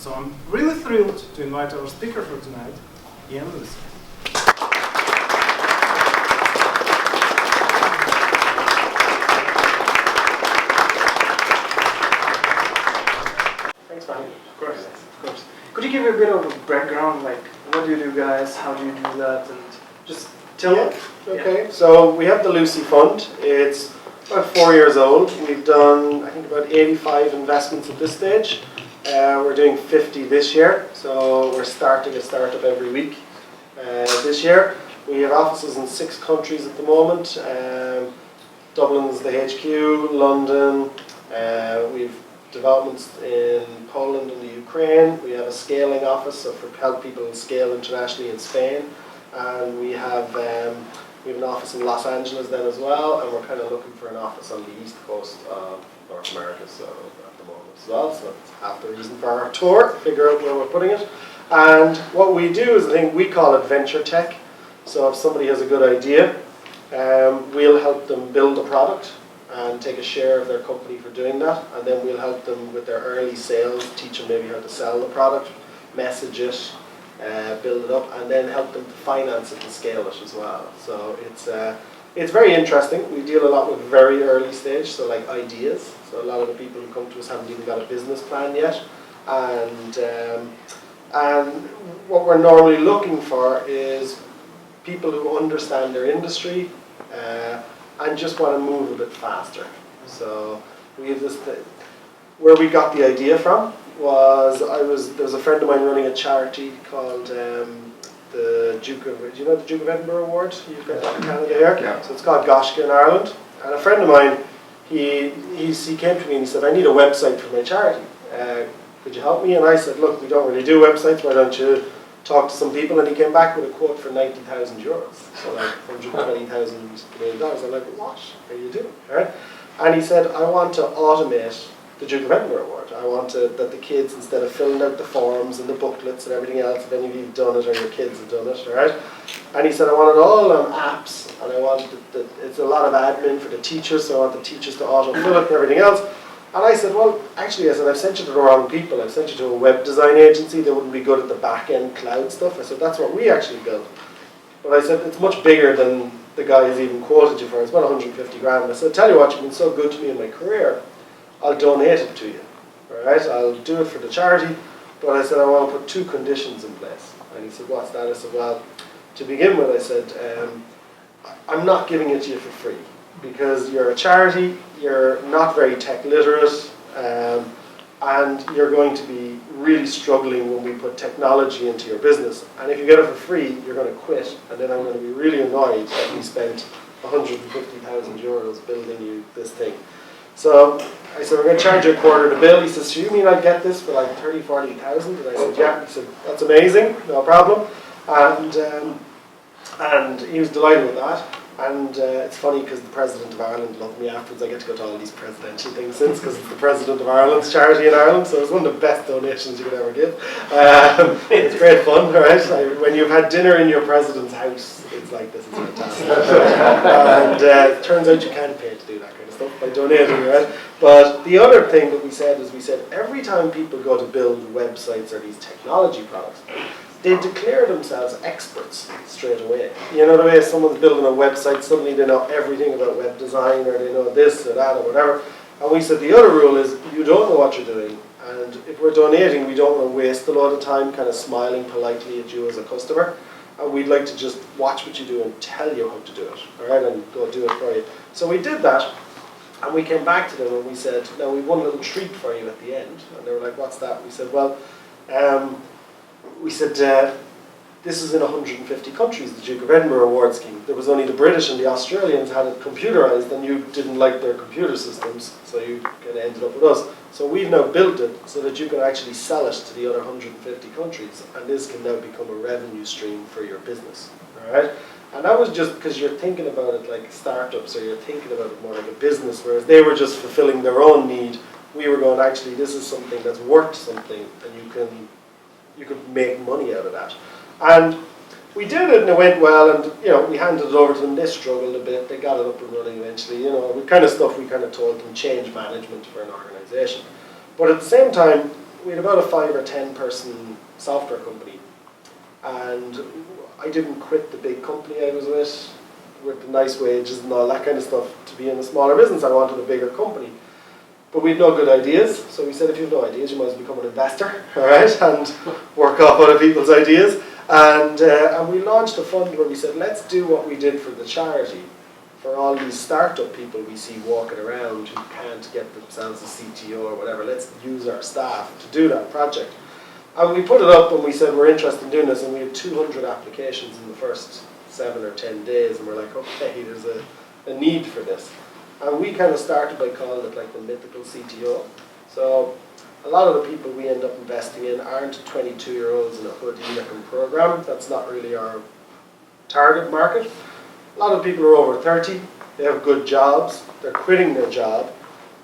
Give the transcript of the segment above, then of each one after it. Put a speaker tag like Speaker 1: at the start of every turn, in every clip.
Speaker 1: So I'm really thrilled to invite our speaker for tonight, Ian Lucey.
Speaker 2: Thanks, Manny. Of course. Could you give me a bit of a background, like what do you do, guys? How do you do that? And just tell me.
Speaker 3: Okay, so we have the Lucey Fund. It's about 4 years old. We've done, I think, about 85 investments at this stage. We're doing 50 this year, so we're starting a startup every week this year. We have offices in 6 countries at the moment. Dublin's the HQ, London, we've developments in Poland and the Ukraine. We have a scaling office, so for help people scale internationally in Spain. And we have an office in Los Angeles then as well, and we're kind of looking for an office on the east coast of North America, so at the moment as well. So that's half the reason for our tour, figure out where we're putting it. And what we do is, I think we call it venture tech. So if somebody has a good idea, we'll help them build a product and take a share of their company for doing that, and then we'll help them with their early sales, teach them maybe how to sell the product, message it, build it up, and then help them to finance it and scale it as well. So it's very interesting. We deal a lot with very early stage, so like ideas. So a lot of the people who come to us haven't even got a business plan yet, and what we're normally looking for is people who understand their industry and just want to move a bit faster. So we have this thing. Where we got the idea from was there was a friend of mine running a charity called the Duke of, do you know the Duke of Edinburgh Award? You've got that in Canada here.
Speaker 2: Yeah.
Speaker 3: So it's called Goshka in Ireland. And a friend of mine, he came to me and he said, I need a website for my charity. Could you help me? And I said, look, we don't really do websites. Why don't you talk to some people? And he came back with a quote for 90,000 euros. So like 120,000 Canadian dollars. I'm like, what are you doing? All right? And he said, I want to automate the Duke of Edinburgh Award. I want that the kids, instead of filling out the forms and the booklets and everything else, if any of you have done it or your kids have done it, all right? And he said, I want it all on apps, and I want it's a lot of admin for the teachers, so I want the teachers to auto-fill it and everything else. And I said, well, actually, I said, I've sent you to the wrong people. I've sent you to a web design agency that wouldn't be good at the back-end cloud stuff. I said, that's what we actually built. But I said, it's much bigger than the guy who's even quoted you for. It's about 150 grand. I said, tell you what, you've been so good to me in my career, I'll donate it to you, all right? I'll do it for the charity, but I said I want to put 2 conditions in place. And he said, what's that? I said, well, to begin with, I said, I'm not giving it to you for free because you're a charity, you're not very tech literate, and you're going to be really struggling when we put technology into your business. And if you get it for free, you're going to quit, and then I'm going to be really annoyed that we spent 150,000 euros building you this thing. So I said, we're going to charge you a quarter of the bill. He says, so you mean I'd get this for like 30, 40,000? And I said, yeah. He said, that's amazing, no problem. And he was delighted with that. And it's funny because the President of Ireland loved me afterwards. I get to go to all these presidential things since because it's the President of Ireland's charity in Ireland. So it's one of the best donations you could ever give. It's great fun, right? When you've had dinner in your president's house, it's like this is fantastic. And it turns out you can't pay to do that kind of stuff by donating, right? But the other thing that we said is every time people go to build websites or these technology products, they declare themselves experts straight away. You know the way someone's building a website, suddenly they know everything about web design, or they know this or that or whatever. And we said the other rule is you don't know what you're doing, and if we're donating, we don't want to waste a lot of time kind of smiling politely at you as a customer. And we'd like to just watch what you do and tell you how to do it, all right, and go do it for you. So we did that, and we came back to them and we said, now we want a little treat for you at the end. And they were like, what's that? We said, well, this is in 150 countries, the Duke of Edinburgh Award scheme. There was only the British and the Australians had it computerized, and you didn't like their computer systems, so you kind of ended up with us. So we've now built it so that you can actually sell it to the other 150 countries, and this can now become a revenue stream for your business, all right? And that was just because you're thinking about it like startups, or you're thinking about it more like a business, whereas they were just fulfilling their own need. We were going, actually, this is something that's worth something, and you could make money out of that. And we did it, and it went well, and we handed it over to them. They struggled a bit. They got it up and running eventually. The kind of stuff we kind of told them, change management for an organization. But at the same time, we had about a 5 or 10 person software company, and I didn't quit the big company I was with the nice wages and all that kind of stuff to be in a smaller business. I wanted a bigger company. But we had no good ideas, so we said if you have no ideas, you might as well become an investor, all right, and work off other people's ideas. And we launched a fund where we said, let's do what we did for the charity, for all these startup people we see walking around who can't get themselves a CTO or whatever. Let's use our staff to do that project. And we put it up and we said we're interested in doing this, and we had 200 applications in the first 7 or 10 days, and we're like, okay, there's a need for this. And we kind of started by calling it like the mythical CTO. So a lot of the people we end up investing in aren't 22-year-olds in a hoodie that can program. That's not really our target market. A lot of people are over 30, they have good jobs, they're quitting their job.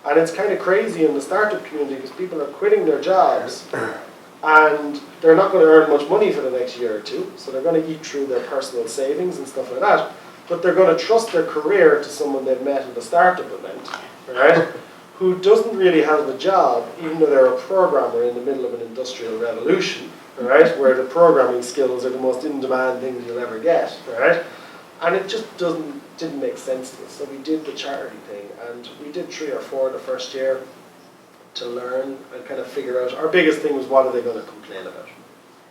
Speaker 3: And it's kind of crazy in the startup community because people are quitting their jobs and they're not going to earn much money for the next year or two. So they're going to eat through their personal savings and stuff like that. But they're going to trust their career to someone they've met at a startup event, right? Who doesn't really have a job, even though they're a programmer in the middle of an industrial revolution, right? Where the programming skills are the most in-demand things you'll ever get, right? And it just didn't make sense to us. So we did the charity thing, and we did 3 or 4 the first year to learn and kind of figure out. Our biggest thing was, what are they going to complain about?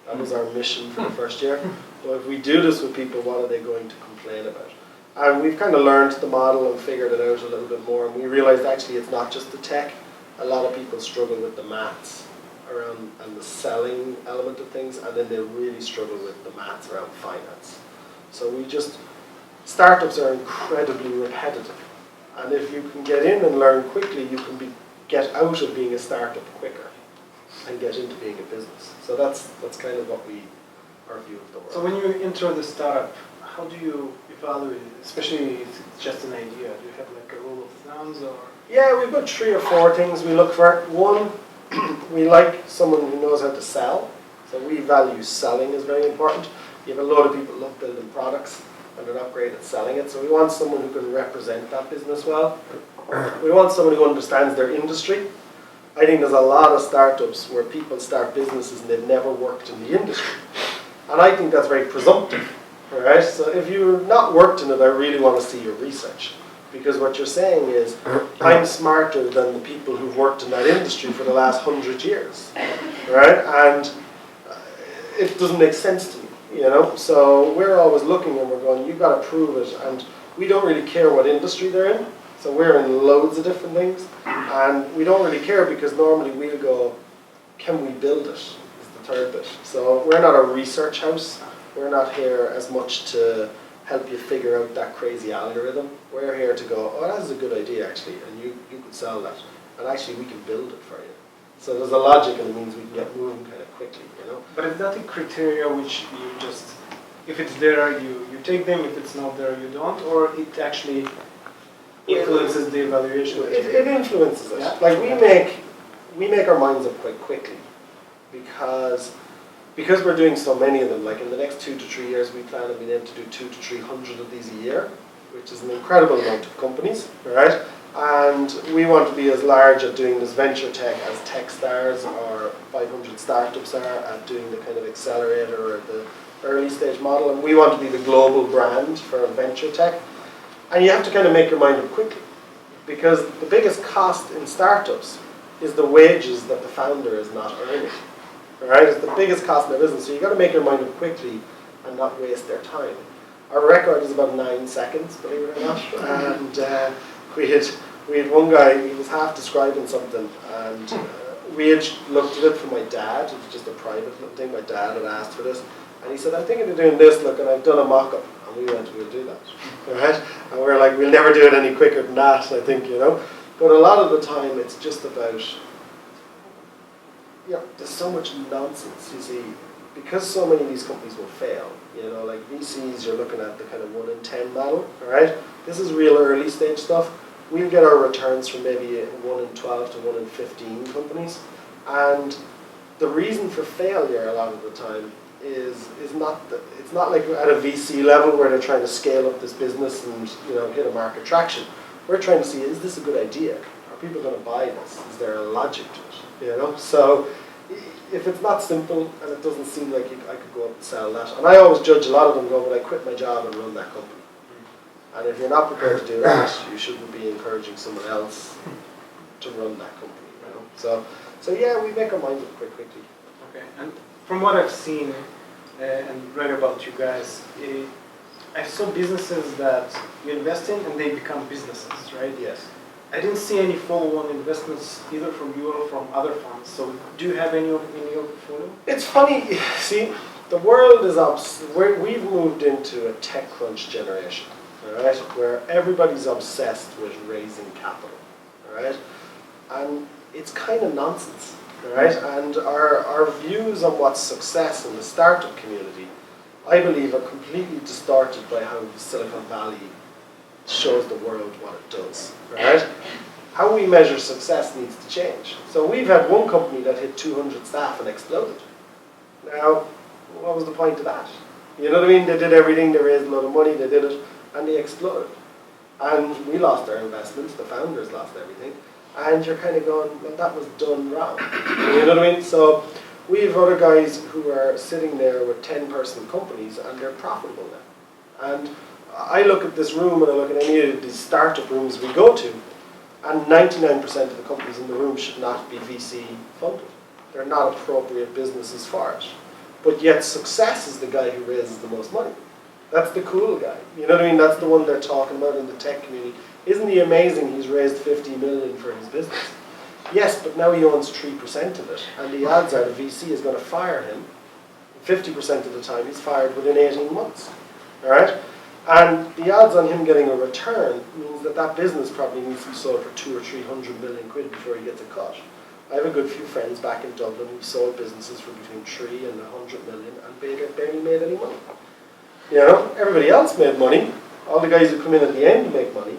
Speaker 3: That was our mission for the first year. Well, if we do this with people, what are they going to complain about? And we've kind of learned the model and figured it out a little bit more. And we realized actually it's not just the tech. A lot of people struggle with the maths around and the selling element of things, and then they really struggle with the maths around finance. So startups are incredibly repetitive. And if you can get in and learn quickly, you can get out of being a startup quicker and get into being a business. So that's kind of our view of the world.
Speaker 2: So when you enter the startup, how do you evaluate it? Especially if it's just an idea. Do you have like a rule of thumbs or?
Speaker 3: Yeah, we've got 3 or 4 things we look for. One, we like someone who knows how to sell. So we value selling is very important. You have a lot of people who love building products and they're not great at selling it. So we want someone who can represent that business well. We want someone who understands their industry. I think there's a lot of startups where people start businesses and they've never worked in the industry. And I think that's very presumptive. All right? So if you've not worked in it, I really want to see your research. Because what you're saying is, I'm smarter than the people who've worked in that industry for the last 100 years. Right? And it doesn't make sense to me. You know? So we're always looking and we're going, you've got to prove it. And we don't really care what industry they're in. So we're in loads of different things. And we don't really care because normally we'll go, can we build it? Is the third bit. So we're not a research house. We're not here as much to help you figure out that crazy algorithm. We're here to go, oh, that's a good idea actually, and you could sell that. And actually we can build it for you. So there's a logic and it means we can get moving kind of quickly, you know.
Speaker 2: But is that a criteria which you just, if it's there, you take them, if it's not there, you don't? Or it actually influences the evaluation?
Speaker 3: It influences it.
Speaker 2: Yeah?
Speaker 3: Like we make our minds up quite quickly because we're doing so many of them. Like in the next 2 to 3 years, we plan on being able to do 200 to 300 of these a year, which is an incredible amount of companies, right? And we want to be as large at doing this venture tech as Techstars or 500 startups are at doing the kind of accelerator or the early stage model. And we want to be the global brand for venture tech. And you have to kind of make your mind up quickly, because the biggest cost in startups is the wages that the founder is not earning. All right, it's the biggest cost in their business. So you've got to make your mind up quickly and not waste their time. Our record is about 9 seconds, believe it or not. And we had one guy, he was half describing something, and we had looked at it for my dad. It was just a private little thing. My dad had asked for this. And he said, I'm thinking of doing this, look, and I've done a mock-up. And we went, we'll do that. All right? And we're like, we'll never do it any quicker than that, I think, you know. But a lot of the time, it's just about, there's so much nonsense, you see, because so many of these companies will fail. You know, like VCs, you're looking at the kind of 1 in 10 model, all right? This is real early stage stuff. We'll get our returns from maybe 1 in 12 to 1 in 15 companies. And the reason for failure a lot of the time is not it's not like at a VC level where they're trying to scale up this business and, you know, hit a market traction. We're trying to see, is this a good idea? Are people going to buy this? Is there a logic to it? You know, so if it's not simple and it doesn't seem like I could go up and sell that, and I always judge a lot of them go, but I quit my job and run that company. And if you're not prepared to do that, you shouldn't be encouraging someone else to run that company. You know? So yeah, we make our minds up quite quickly.
Speaker 2: Okay, and from what I've seen and read about you guys, I saw businesses that you invest in and they become businesses, right?
Speaker 3: Yes.
Speaker 2: I didn't see any follow-on investments either from you or from other funds. So do you have any in your portfolio?
Speaker 3: It's funny, see, the world is we've moved into a tech crunch generation, all right, where everybody's obsessed with raising capital, all right, and it's kind of nonsense, all right, and our views on what's success in the startup community, I believe, are completely distorted by how Silicon Valley shows the world what it does, right? How we measure success needs to change. So we've had one company that hit 200 staff and exploded. Now, what was the point of that? You know what I mean? They did everything, they raised a lot of money, they did it, and they exploded. And we lost our investments, the founders lost everything, and you're kind of going, well, that was done wrong. You know what I mean? So we have other guys who are sitting there with 10-person companies and they're profitable now. And I look at this room and I look at any of these startup rooms we go to, and 99% of the companies in the room should not be VC funded. They're not appropriate businesses for it. But yet success is the guy who raises the most money. That's the cool guy. You know what I mean? That's the one they're talking about in the tech community. Isn't he amazing he's raised 50 million for his business? Yes, but now he owns 3% of it, and the odds are the VC is going to fire him. 50% of the time he's fired within 18 months. All right? And the odds on him getting a return means that that business probably needs to be sold for 200 or 300 million quid before he gets a cut. I have a good few friends back in Dublin who sold businesses for between 3 and 100 million and barely made any money. You know, everybody else made money. All the guys who come in at the end make money,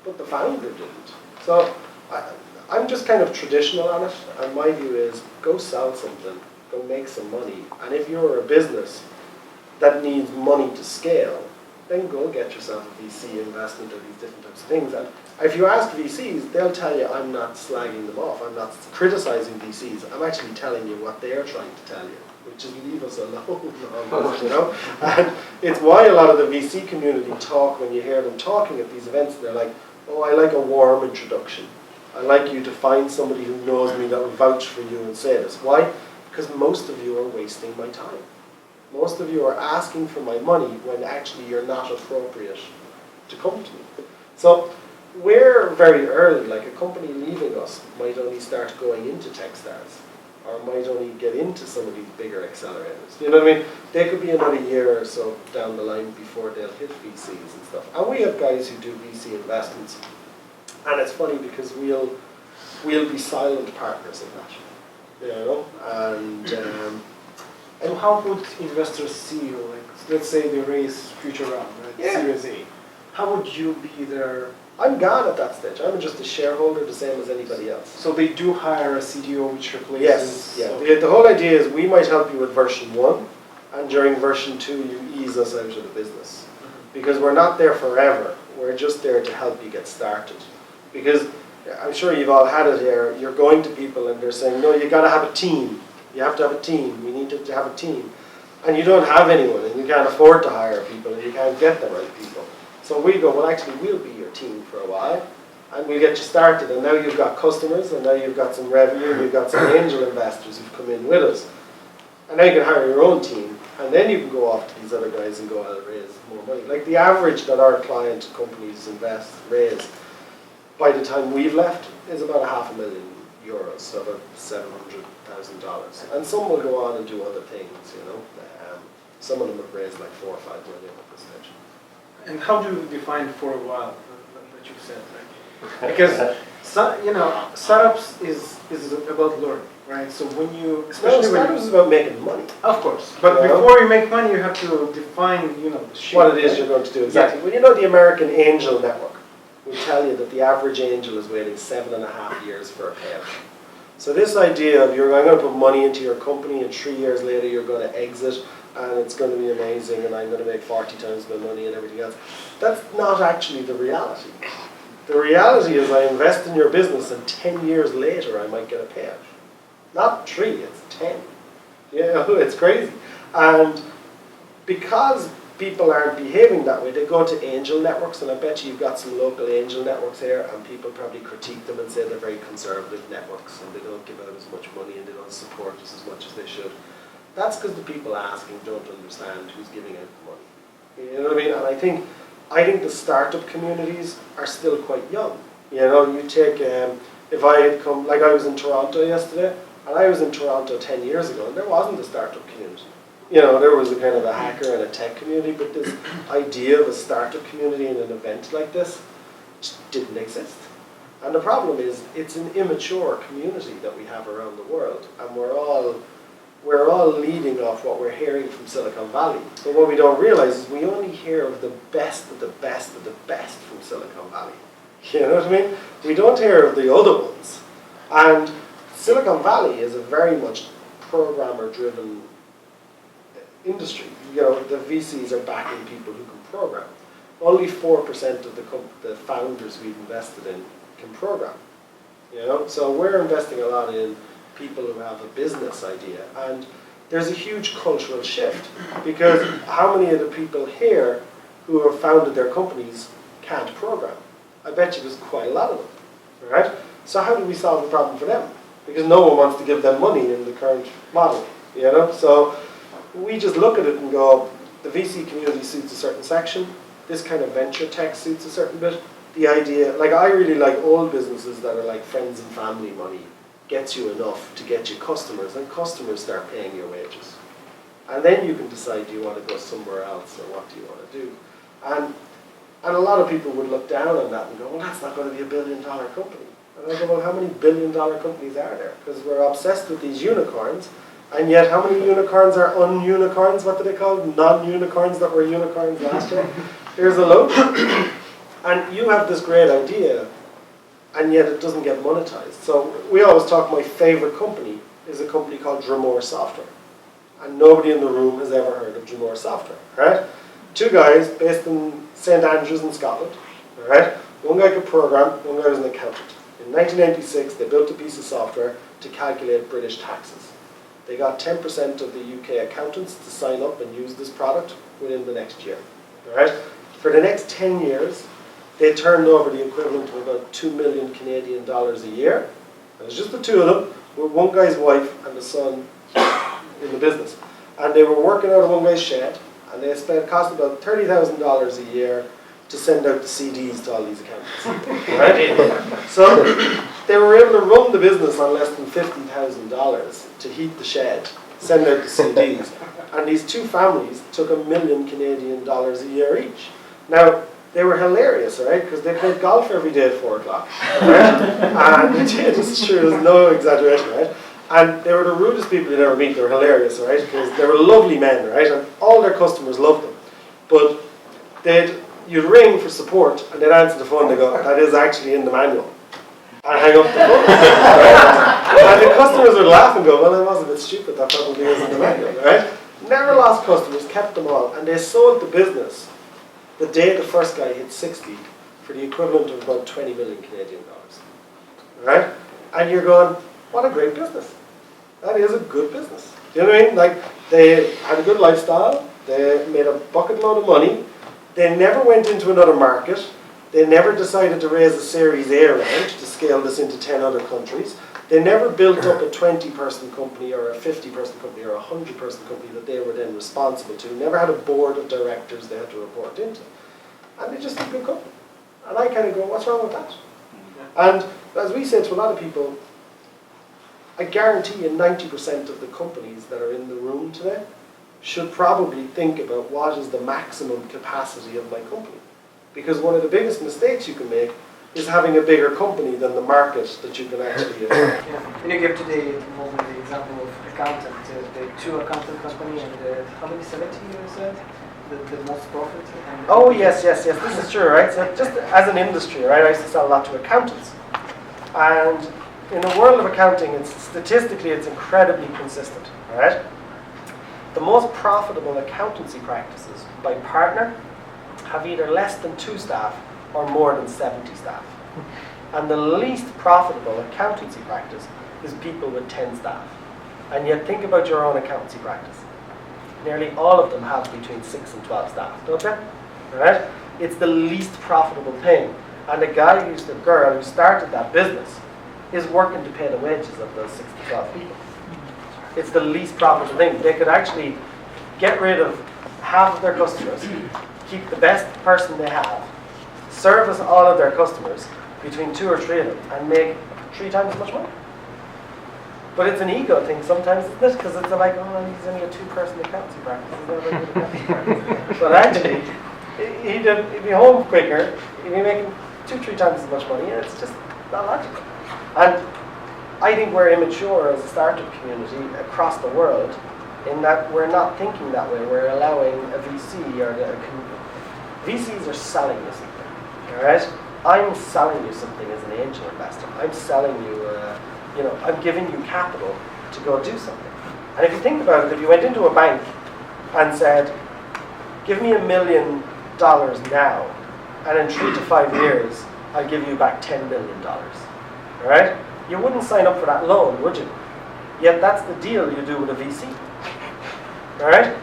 Speaker 3: but the founder didn't. So I'm just kind of traditional on it, and my view is go sell something, go make some money, and if you're a business that needs money to scale, then go get yourself a VC investment or these different types of things. And if you ask VCs, they'll tell you I'm not slagging them off, I'm not criticizing VCs, I'm actually telling you what they're trying to tell you, which is leave us alone, you know? And it's why a lot of the VC community talk, when you hear them talking at these events, they're like, oh, I like a warm introduction. I like you to find somebody who knows me that will vouch for you and say this. Why? Because most of you are wasting my time. Most of you are asking for my money when actually you're not appropriate to come to me. So we're very early, like a company leaving us might only start going into Techstars or might only get into some of these bigger accelerators. You know what I mean? They could be another year or so down the line before they'll hit VCs and stuff. And we have guys who do VC investments. And it's funny because we'll be silent partners in that. You know? And
Speaker 2: so how would investors see you? Like, let's say they raise future round, right?
Speaker 3: Yeah.
Speaker 2: Series A. How would you be there?
Speaker 3: I'm gone at that stage. I'm just a shareholder, the same as anybody else.
Speaker 2: So they do hire a CDO which replaces...
Speaker 3: Yes, yeah. The whole idea is we might help you with version 1, and during version 2 you ease us out of the business. Because we're not there forever. We're just there to help you get started. Because I'm sure you've all had it here. You're going to people and they're saying, no, you got to have a team. You have to have a team. We need to have a team. And you don't have anyone, and you can't afford to hire people, and you can't get the right people. So we go, well, actually, we'll be your team for a while, and we'll get you started. And now you've got customers, and now you've got some revenue, and you've got some angel investors who've come in with us. And now you can hire your own team, and then you can go off to these other guys and go, I'll raise more money. Like the average that our client companies raise, by the time we've left, is about €500,000, so about $700,000. And some will go on and do other things, you know. Some of them have raised like 4 or 5 million at this stage.
Speaker 2: And how do you define for a while that you said, right? Because startups is about learning, right? So when you, especially when
Speaker 3: startups is about making money.
Speaker 2: Of course, but before you make money, you have to define, the shape,
Speaker 3: what it is you're going to do exactly.
Speaker 2: Yeah.
Speaker 3: Well, the American Angel Network will tell you that the average angel is waiting 7.5 years for a payout. So this idea of I'm going to put money into your company and 3 years later you're going to exit and it's going to be amazing and I'm going to make 40 times my money and everything else, that's not actually the reality. The reality is I invest in your business and 10 years later I might get a payout. Not 3, it's 10. You know, it's crazy. And because people aren't behaving that way, they go to angel networks, and I bet you've got some local angel networks here, and people probably critique them and say they're very conservative networks and they don't give out as much money and they don't support us as much as they should. That's because the people asking don't understand who's giving out the money. You know what I mean? And I think the startup communities are still quite young. You know, you take, if I had come, like I was in Toronto yesterday, and I was in Toronto 10 years ago, and there wasn't a startup community. You know, there was a kind of a hacker and a tech community, but this idea of a startup community in an event like this just didn't exist. And the problem is, it's an immature community that we have around the world, and we're all leading off what we're hearing from Silicon Valley. But what we don't realize is we only hear of the best of the best of the best from Silicon Valley. You know what I mean? We don't hear of the other ones. And Silicon Valley is a very much programmer-driven industry. You know, the VCs are backing people who can program. Only 4% of the founders we've invested in can program. You know, so we're investing a lot in people who have a business idea, and there's a huge cultural shift because how many of the people here who have founded their companies can't program? I bet you there's quite a lot of them, right? So how do we solve the problem for them? Because no one wants to give them money in the current model, you know? So we just look at it and go, the VC community suits a certain section, this kind of venture tech suits a certain bit. The idea, like I really like old businesses that are like friends and family money, gets you enough to get you customers, and customers start paying your wages. And then you can decide, do you want to go somewhere else, or what do you want to do? And a lot of people would look down on that and go, well, that's not going to be a billion-dollar company. And I go, well, how many billion-dollar companies are there? Because we're obsessed with these unicorns, and yet how many unicorns are un-unicorns? What do they call them? Non-unicorns that were unicorns last year? There's a load. And you have this great idea, and yet it doesn't get monetized. So we always talk, my favorite company is a company called Drumore Software. And nobody in the room has ever heard of Drumore Software, right? 2 guys based in St. Andrews in Scotland, right? One guy could program, one guy was an accountant. In 1996, they built a piece of software to calculate British taxes. They got 10% of the UK accountants to sign up and use this product within the next year, right? For the next 10 years, they turned over the equivalent of about 2 million Canadian dollars a year. It was just the 2 of them, with one guy's wife and the son in the business. And they were working out of one guy's shed, and they cost about $30,000 a year to send out the CDs to all these accountants. Right? So they were able to run the business on less than $50,000 to heat the shed, send out the CDs. And these 2 families took $1 million Canadian dollars a year each. Now, they were hilarious, right? Because they played golf every day at 4 o'clock. Right? And they did, this is true, there's no exaggeration, right? And they were the rudest people you'd ever meet. They were hilarious, right? Because they were lovely men, right? And all their customers loved them. But you'd ring for support, and they'd answer the phone, and they go, that is actually in the manual. And hang up the phone. Right? And the customers would laugh and go, well, that was a bit stupid, that probably is in the manual, right? Never lost customers, kept them all, and they sold the business the day the first guy hit 60 for the equivalent of about 20 million Canadian dollars. Right? And you're going, what a great business. That is a good business. Do you know what I mean? Like, they had a good lifestyle, they made a bucket load of money, they never went into another market, they never decided to raise a Series A round to scale this into 10 other countries. They never built up a 20-person company or a 50-person company or a 100-person company that they were then responsible to. Never had a board of directors they had to report into. And they just did a good company. And I kind of go, what's wrong with that? And as we say to a lot of people, I guarantee you 90% of the companies that are in the room today should probably think about what is the maximum capacity of my company. Because one of the biggest mistakes you can make is having a bigger company than the market that you can actually attack.
Speaker 2: Yeah. And you gave today the example of accountant, the 2 accountant company, and how many 70 you said? The most profit?
Speaker 3: Oh yes, this is true, right? So just as an industry, right, I used to sell a lot to accountants. And in the world of accounting, statistically it's incredibly consistent, right? The most profitable accountancy practices by partner have either less than 2 staff or more than 70 staff. And the least profitable accountancy practice is people with 10 staff. And yet think about your own accountancy practice. Nearly all of them have between 6 and 12 staff, don't they? Right? It's the least profitable thing. And the girl who started that business is working to pay the wages of those 6 to 12 people. It's the least profitable thing. They could actually get rid of half of their customers, keep the best person they have, service all of their customers, between 2 or 3 of them, and make 3 times as much money. But it's an ego thing sometimes, isn't it? Because it's like, oh, he's only a 2-person accountancy practice. He's not a very good accountancy practice. But actually, he'd be home quicker, he'd be making 2-3 times as much money, and it's just not logical. And I think we're immature as a startup community across the world in that we're not thinking that way. We're allowing a VC VCs are selling you something, all right? I'm selling you something as an angel investor. I'm selling you, I'm giving you capital to go do something. And if you think about it, if you went into a bank and said, give me $1 million now, and in 3 to 5 years, I'll give you back $10 million, all right? You wouldn't sign up for that loan, would you? Yet that's the deal you do with a VC, all right?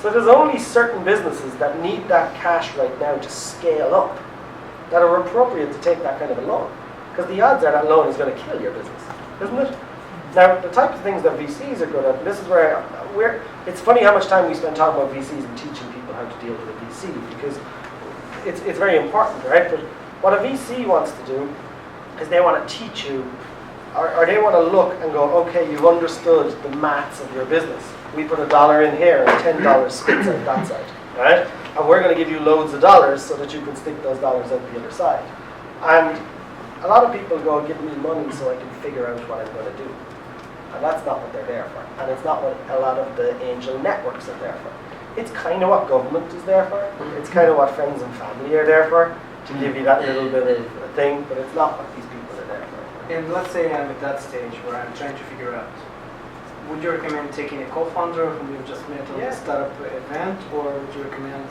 Speaker 3: So there's only certain businesses that need that cash right now to scale up that are appropriate to take that kind of a loan. Because the odds are that loan is going to kill your business, isn't it? Now, the types of things that VCs are good at, and this is where it's funny how much time we spend talking about VCs and teaching people how to deal with a VC, because it's very important, right? But what a VC wants to do is they want to teach you, or they want to look and go, okay, you've understood the maths of your business. We put $1 in here and $10 spits out that side, right? And we're going to give you loads of dollars so that you can stick those dollars out the other side. And a lot of people go, give me money so I can figure out what I'm going to do. And that's not what they're there for. And it's not what a lot of the angel networks are there for. It's kind of what government is there for. It's kind of what friends and family are there for, to give you that little bit of a thing, but it's not what these people are there for.
Speaker 2: And let's say I'm at that stage where I'm trying to figure out, would you recommend taking a co-founder whom you've just met on the startup event, or would you recommend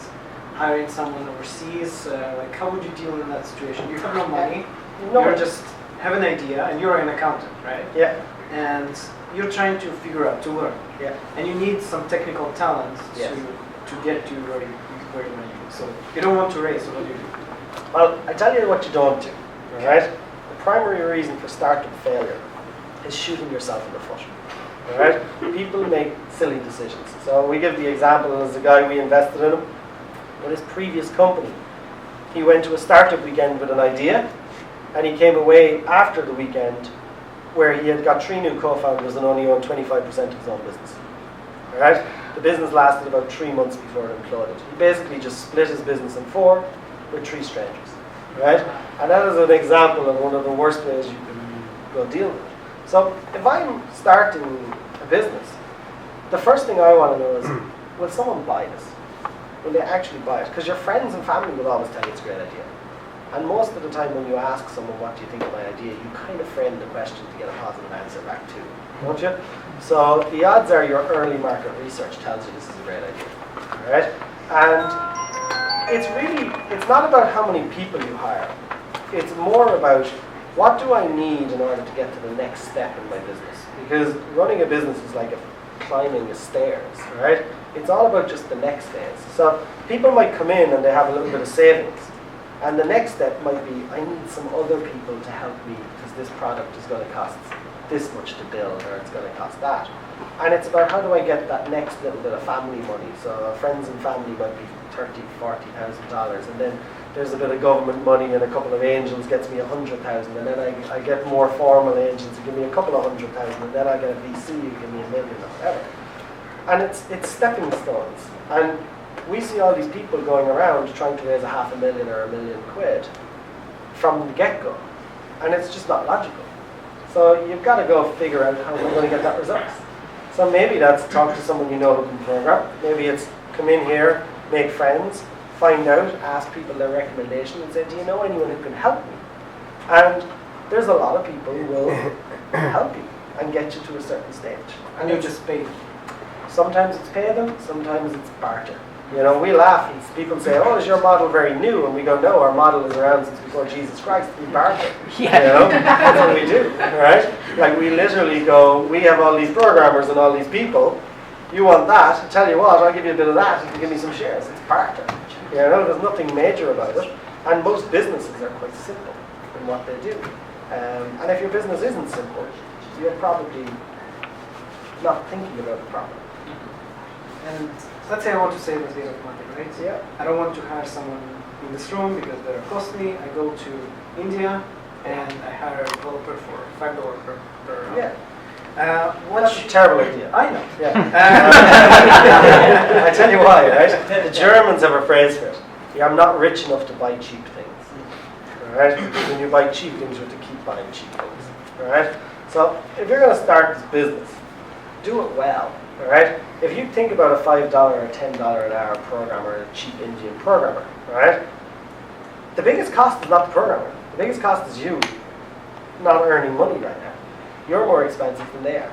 Speaker 2: hiring someone overseas? Like, how would you deal in that situation? You have no money, you just have an idea, and you're an accountant, right?
Speaker 3: Yeah.
Speaker 2: And you're trying to figure out, to learn.
Speaker 3: Yeah.
Speaker 2: And you need some technical talent to get to where you want to be. So you don't want to raise, so what do you do?
Speaker 3: Well, I tell you what you don't do, all right? The primary reason for startup failure is shooting yourself in the foot. All right? People make silly decisions. So we give the example as a guy, we invested in him with his previous company. He went to a startup weekend with an idea, and he came away after the weekend where he had got 3 new co-founders and only owned 25% of his own business. All right? The business lasted about 3 months before it imploded. He basically just split his business in 4 with 3 strangers. Right? And that is an example of one of the worst ways you can go deal with it. So if I'm starting a business, the first thing I want to know is, will someone buy this? Will they actually buy it? Because your friends and family will always tell you it's a great idea. And most of the time when you ask someone, what do you think of my idea, you kind of frame the question to get a positive answer back too, don't you? So the odds are your early market research tells you this is a great idea. All right? And it's not about how many people you hire. It's more about, what do I need in order to get to the next step in my business? Because running a business is like climbing the stairs, right? It's all about just the next phase. So people might come in and they have a little bit of savings. And the next step might be, I need some other people to help me because this product is going to cost this much to build, or it's going to cost that. And it's about, how do I get that next little bit of family money? So friends and family might be $30,000, $40,000, and then there's a bit of government money, and a couple of angels gets me 100,000, and then I get more formal angels who give me a couple of 100,000, and then I get a VC who give me $1 million or whatever. And it's stepping stones. And we see all these people going around trying to raise $500,000 or £1 million from the get-go, and it's just not logical. So you've got to go figure out how we're going to get that results. So maybe that's talk to someone you know who can program. Maybe it's come in here, make friends, find out, ask people their recommendation, and say, do you know anyone who can help me? And there's a lot of people who will help you and get you to a certain stage.
Speaker 2: And you just pay them.
Speaker 3: Sometimes it's pay them, sometimes it's barter. You know, we laugh and people say, "Oh, is your model very new?" And we go, "No, our model is around since before Jesus Christ. We barter."
Speaker 2: Yeah.
Speaker 3: You know, that's what we do, right? Like we literally go, we have all these programmers and all these people. You want that? I tell you what, I'll give you a bit of that if you give me some shares. It's barter. You know, there's nothing major about it. And most businesses are quite simple in what they do. And if your business isn't simple, you're probably not thinking about it properly.
Speaker 2: And let's say I want to save a bit of money, right?
Speaker 3: Yeah.
Speaker 2: I don't want to hire someone in this room because they're costly. I go to India and I hire a developer for $5 per hour.
Speaker 3: Yeah.
Speaker 2: What's
Speaker 3: That's a terrible idea.
Speaker 2: I know.
Speaker 3: Yeah. I tell you why, right? The Germans have a phrase for it. Yeah, I'm not rich enough to buy cheap things. Alright? When you buy cheap things, you have to keep buying cheap things. Alright? So if you're going to start this business, do it well. Alright? If you think about a $5 or $10 an hour programmer, a cheap Indian programmer, alright? The biggest cost is not the programmer. The biggest cost is you not earning money right now. You're more expensive than they are.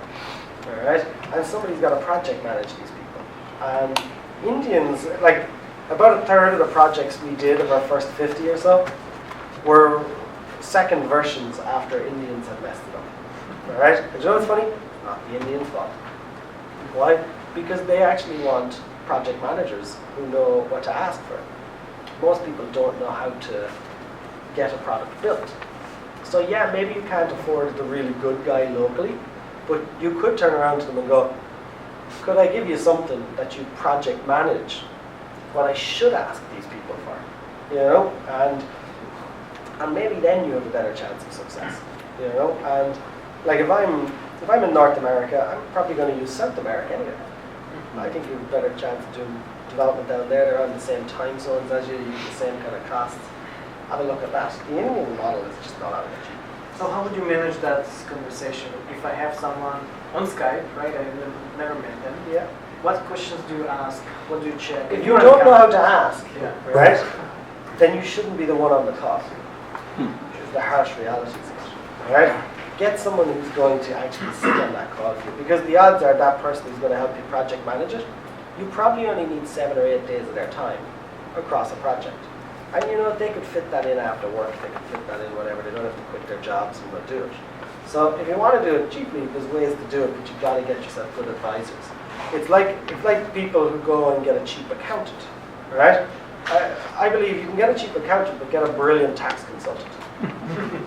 Speaker 3: Alright? And somebody's got to project manage these people. And Indians, like about a third of the projects we did of our first 50 or so were second versions after Indians had messed it up. Alright? And you know what's funny? It's not the Indians' fault. Why? Because they actually want project managers who know what to ask for. Most people don't know how to get a product built. So yeah, maybe you can't afford the really good guy locally, but you could turn around to them and go, could I give you something that you project manage what I should ask these people for? You know? And maybe then you have a better chance of success. You know? And like if I'm in North America, I'm probably going to use South America anyway. I think you have a better chance of doing development down there. They're on the same time zones as you use the same kind of costs. Have a look at that. The Indian model is just not out of it.
Speaker 2: So how would you manage that conversation? If I have someone on Skype, right? I've never met them.
Speaker 3: Yeah.
Speaker 2: What questions do you ask? What do you check?
Speaker 3: If you don't know how to ask,
Speaker 2: Yeah.
Speaker 3: right, then you shouldn't be the one on the call. Which is the harsh realities of it. Right? Get someone who's going to actually sit on that call for you. Because the odds are that person who's going to help you project manage it, you probably only need 7 or 8 days of their time across a project. And you know, they could fit that in after work, they could fit that in whatever, they don't have to quit their jobs and go do it. So if you want to do it cheaply, there's ways to do it, but you've got to get yourself good advisors. It's like people who go and get a cheap accountant, right? I believe you can get a cheap accountant, but get a brilliant tax consultant.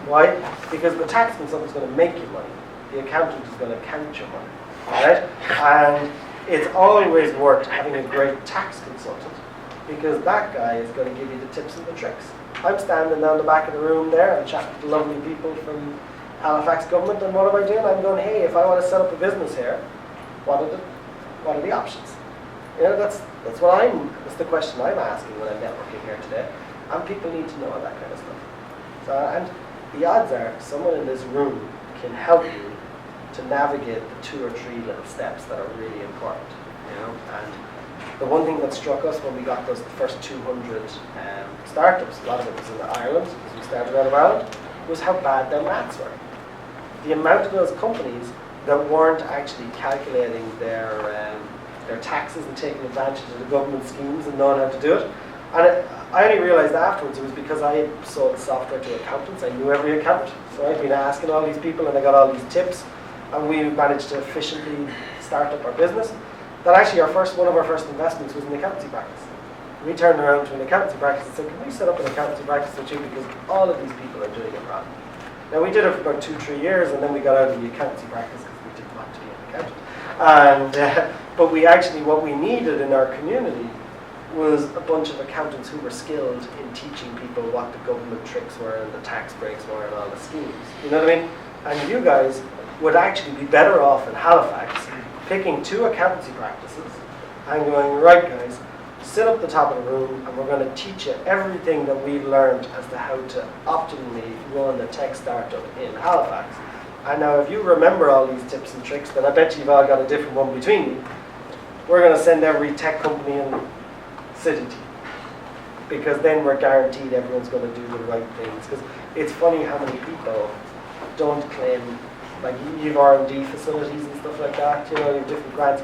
Speaker 3: Why? Because the tax consultant is going to make you money. The accountant is going to count your money, right? And it's always worth having a great tax consultant, because that guy is going to give you the tips and the tricks. I'm standing down the back of the room there and chatting to lovely people from Halifax government, and what am I doing? I'm going, hey, if I want to set up a business here, what are the options? You know, that's the question I'm asking when I'm networking here today. And people need to know that kind of stuff. So, and the odds are someone in this room can help you to navigate the 2 or 3 little steps that are really important. You know, and the one thing that struck us when we got the first 200 startups, a lot of it was in Ireland, because we started out of Ireland, was how bad their maths were. The amount of those companies that weren't actually calculating their taxes and taking advantage of the government schemes and knowing how to do it. And I only realised afterwards it was because I had sold software to accountants. I knew every accountant. So I'd been asking all these people and I got all these tips, and we managed to efficiently start up our business. That actually one of our first investments was an accountancy practice. We turned around to an accountancy practice and said, can we set up an accountancy practice with you, because all of these people are doing it wrong. Now we did it for about 2-3 years, and then we got out of the accountancy practice because we didn't want to be an accountant. And but we actually, what we needed in our community was a bunch of accountants who were skilled in teaching people what the government tricks were and the tax breaks were and all the schemes. You know what I mean? And you guys would actually be better off in Halifax picking 2 accountancy practices and going, right guys, sit up the top of the room and we're going to teach you everything that we've learned as to how to optimally run a tech startup in Halifax. And now if you remember all these tips and tricks, then I bet you've all got a different one between you. We're going to send every tech company in the city to you, because then we're guaranteed everyone's going to do the right things. Because it's funny how many people don't claim, like you've R&D facilities and stuff like that, you know, you have different grants.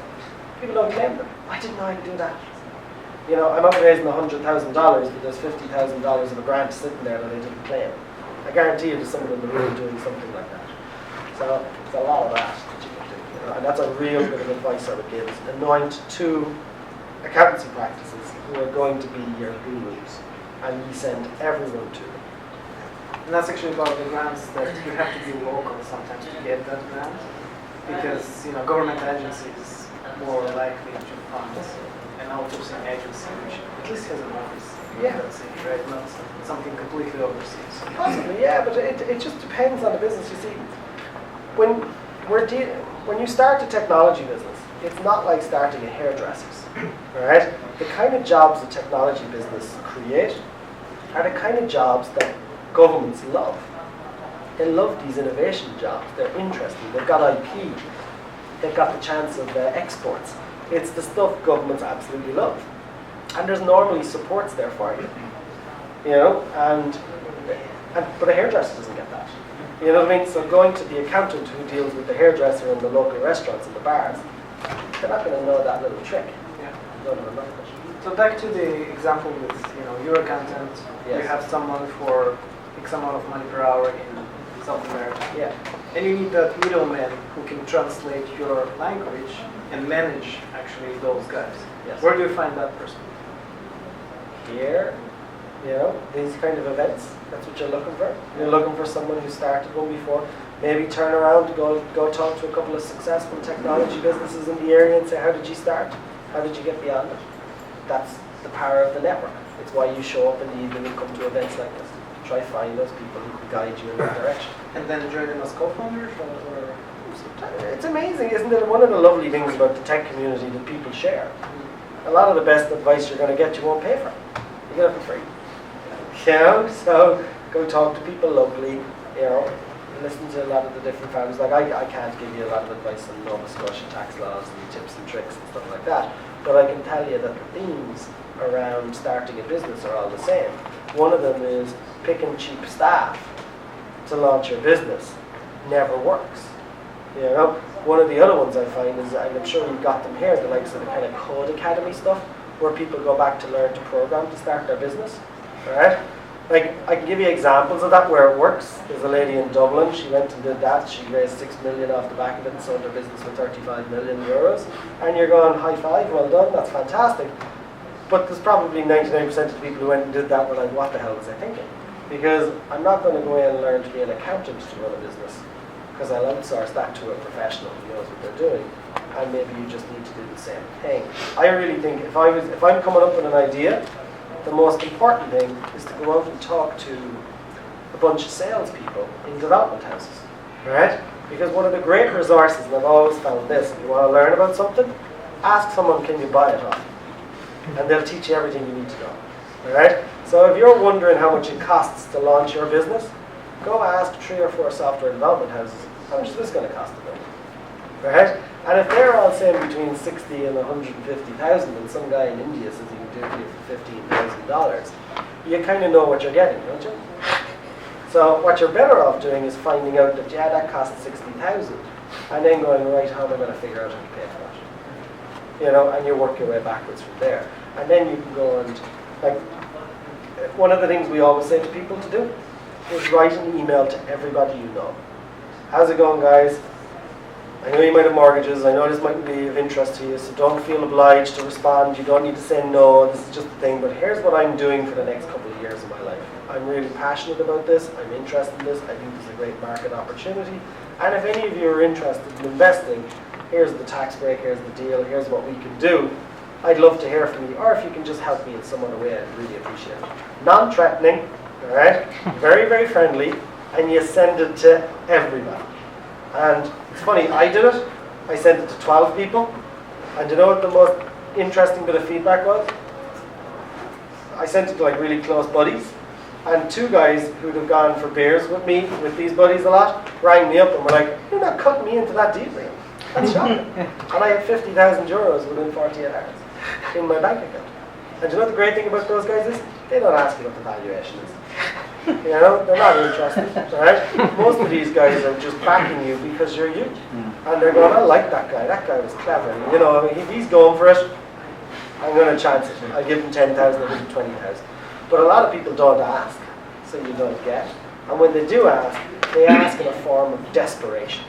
Speaker 3: People don't claim them. I didn't know how to do that.
Speaker 4: I'm out raising $100,000, but there's $50,000 of a grant sitting there that I didn't claim. I guarantee you there's someone in the room doing something like that. So it's a lot of that you can do. And that's a real bit of advice I would give, is anoint 2 accountancy practices who are going to be your gurus, and you send everyone to them.
Speaker 2: And that's actually about the grants, that you have to be local sometimes to get that grant, because government agencies more likely to fund an outsourcing agency which at least has an office in that city, right? Not something completely overseas.
Speaker 4: Possibly, yeah, but it just depends on the business. You see, when you start a technology business, it's not like starting a hairdresser's, right? The kind of jobs the technology business create are the kind of jobs that governments love. They love these innovation jobs. They're interesting. They've got IP. They've got the chance of exports. It's the stuff governments absolutely love. And there's normally supports there for you. But a hairdresser doesn't get that. You know what I mean? So going to the accountant who deals with the hairdresser in the local restaurants and the bars, they're not going to know that little trick.
Speaker 2: Yeah.
Speaker 4: They don't know enough of it.
Speaker 2: So back to the example with your accountant,
Speaker 4: Yes.
Speaker 2: you have someone for X amount of money per hour in South America.
Speaker 4: Yeah.
Speaker 2: And you need that middleman who can translate your language and manage actually those guys.
Speaker 4: Yes.
Speaker 2: Where do you find that person?
Speaker 4: Here, these kind of events, that's what you're looking for. You're looking for someone who started one before. Maybe turn around, go talk to a couple of successful technology businesses in the area and say, how did you start? How did you get beyond it? That's the power of the network. It's why you show up in the evening and come to events like this. Try find those people who can guide you in that direction.
Speaker 2: And then join them as co-founders? Or
Speaker 4: It's amazing, isn't it? One of the lovely things about the tech community that people share. A lot of the best advice you're going to get, you won't pay for. You get it for free. So go talk to people locally, listen to a lot of the different founders. Like I can't give you a lot of advice on Nova Scotia tax laws and tips and tricks and stuff like that, but I can tell you that the themes around starting a business are all the same. One of them is picking cheap staff to launch your business never works. One of the other ones I find is, and I'm sure you've got them here, the likes of the kind of Code Academy stuff, where people go back to learn to program to start their business. Alright? Like, I can give you examples of that where it works. There's a lady in Dublin, she went and did that. She raised 6 million off the back of it and sold her business for 35 million euros. And you're going, high five, well done, that's fantastic. But there's probably 99% of the people who went and did that were like, what the hell was I thinking? Because I'm not going to go in and learn to be an accountant to run a business, because I'll outsource that to a professional who knows what they're doing. And maybe you just need to do the same thing. I really think if I'm coming up with an idea, the most important thing is to go out and talk to a bunch of salespeople in development houses, right? Because one of the great resources, and I've always found this, if you want to learn about something, ask someone, can you buy it off? And they'll teach you everything you need to know, all right? So if you're wondering how much it costs to launch your business, go ask 3 or 4 software development houses, how much is this going to cost them, right? And if they're all saying between 60 and 150,000, and some guy in India says he can do it for you for $15,000, you kind of know what you're getting, don't you? So what you're better off doing is finding out that, yeah, that costs 60,000, and then going, right, how am I going to figure out how to pay for that? And you work your way backwards from there. And then you can go and, like, one of the things we always say to people to do is write an email to everybody you know. How's it going, guys? I know you might have mortgages, I know this might be of interest to you, so don't feel obliged to respond, you don't need to say no, this is just the thing, but here's what I'm doing for the next couple of years of my life. I'm really passionate about this, I'm interested in this, I think this is a great market opportunity, and if any of you are interested in investing, here's the tax break, here's the deal, here's what we can do. I'd love to hear from you, or if you can just help me in some other way, I'd really appreciate it. Non-threatening, alright, very, very friendly, and you send it to everybody. And it's funny, I did it. I sent it to 12 people. And you know what the most interesting bit of feedback was? I sent it to like really close buddies. And 2 guys who'd have gone for beers with me, with these buddies a lot, rang me up and were like, you're not cutting me into that deal, man. That's shocking. And I had 50,000 euros within 48 hours in my bank account. And you know what the great thing about those guys is? They don't ask you what the valuation is. They're not interested, right? Most of these guys are just backing you because you're you. And they're going, I like that guy was clever. If he's going for it, I'm going to chance it. I'll give them 10,000, I'll give them 20,000. But a lot of people don't ask, so you don't get. And when they do ask, they ask in a form of desperation.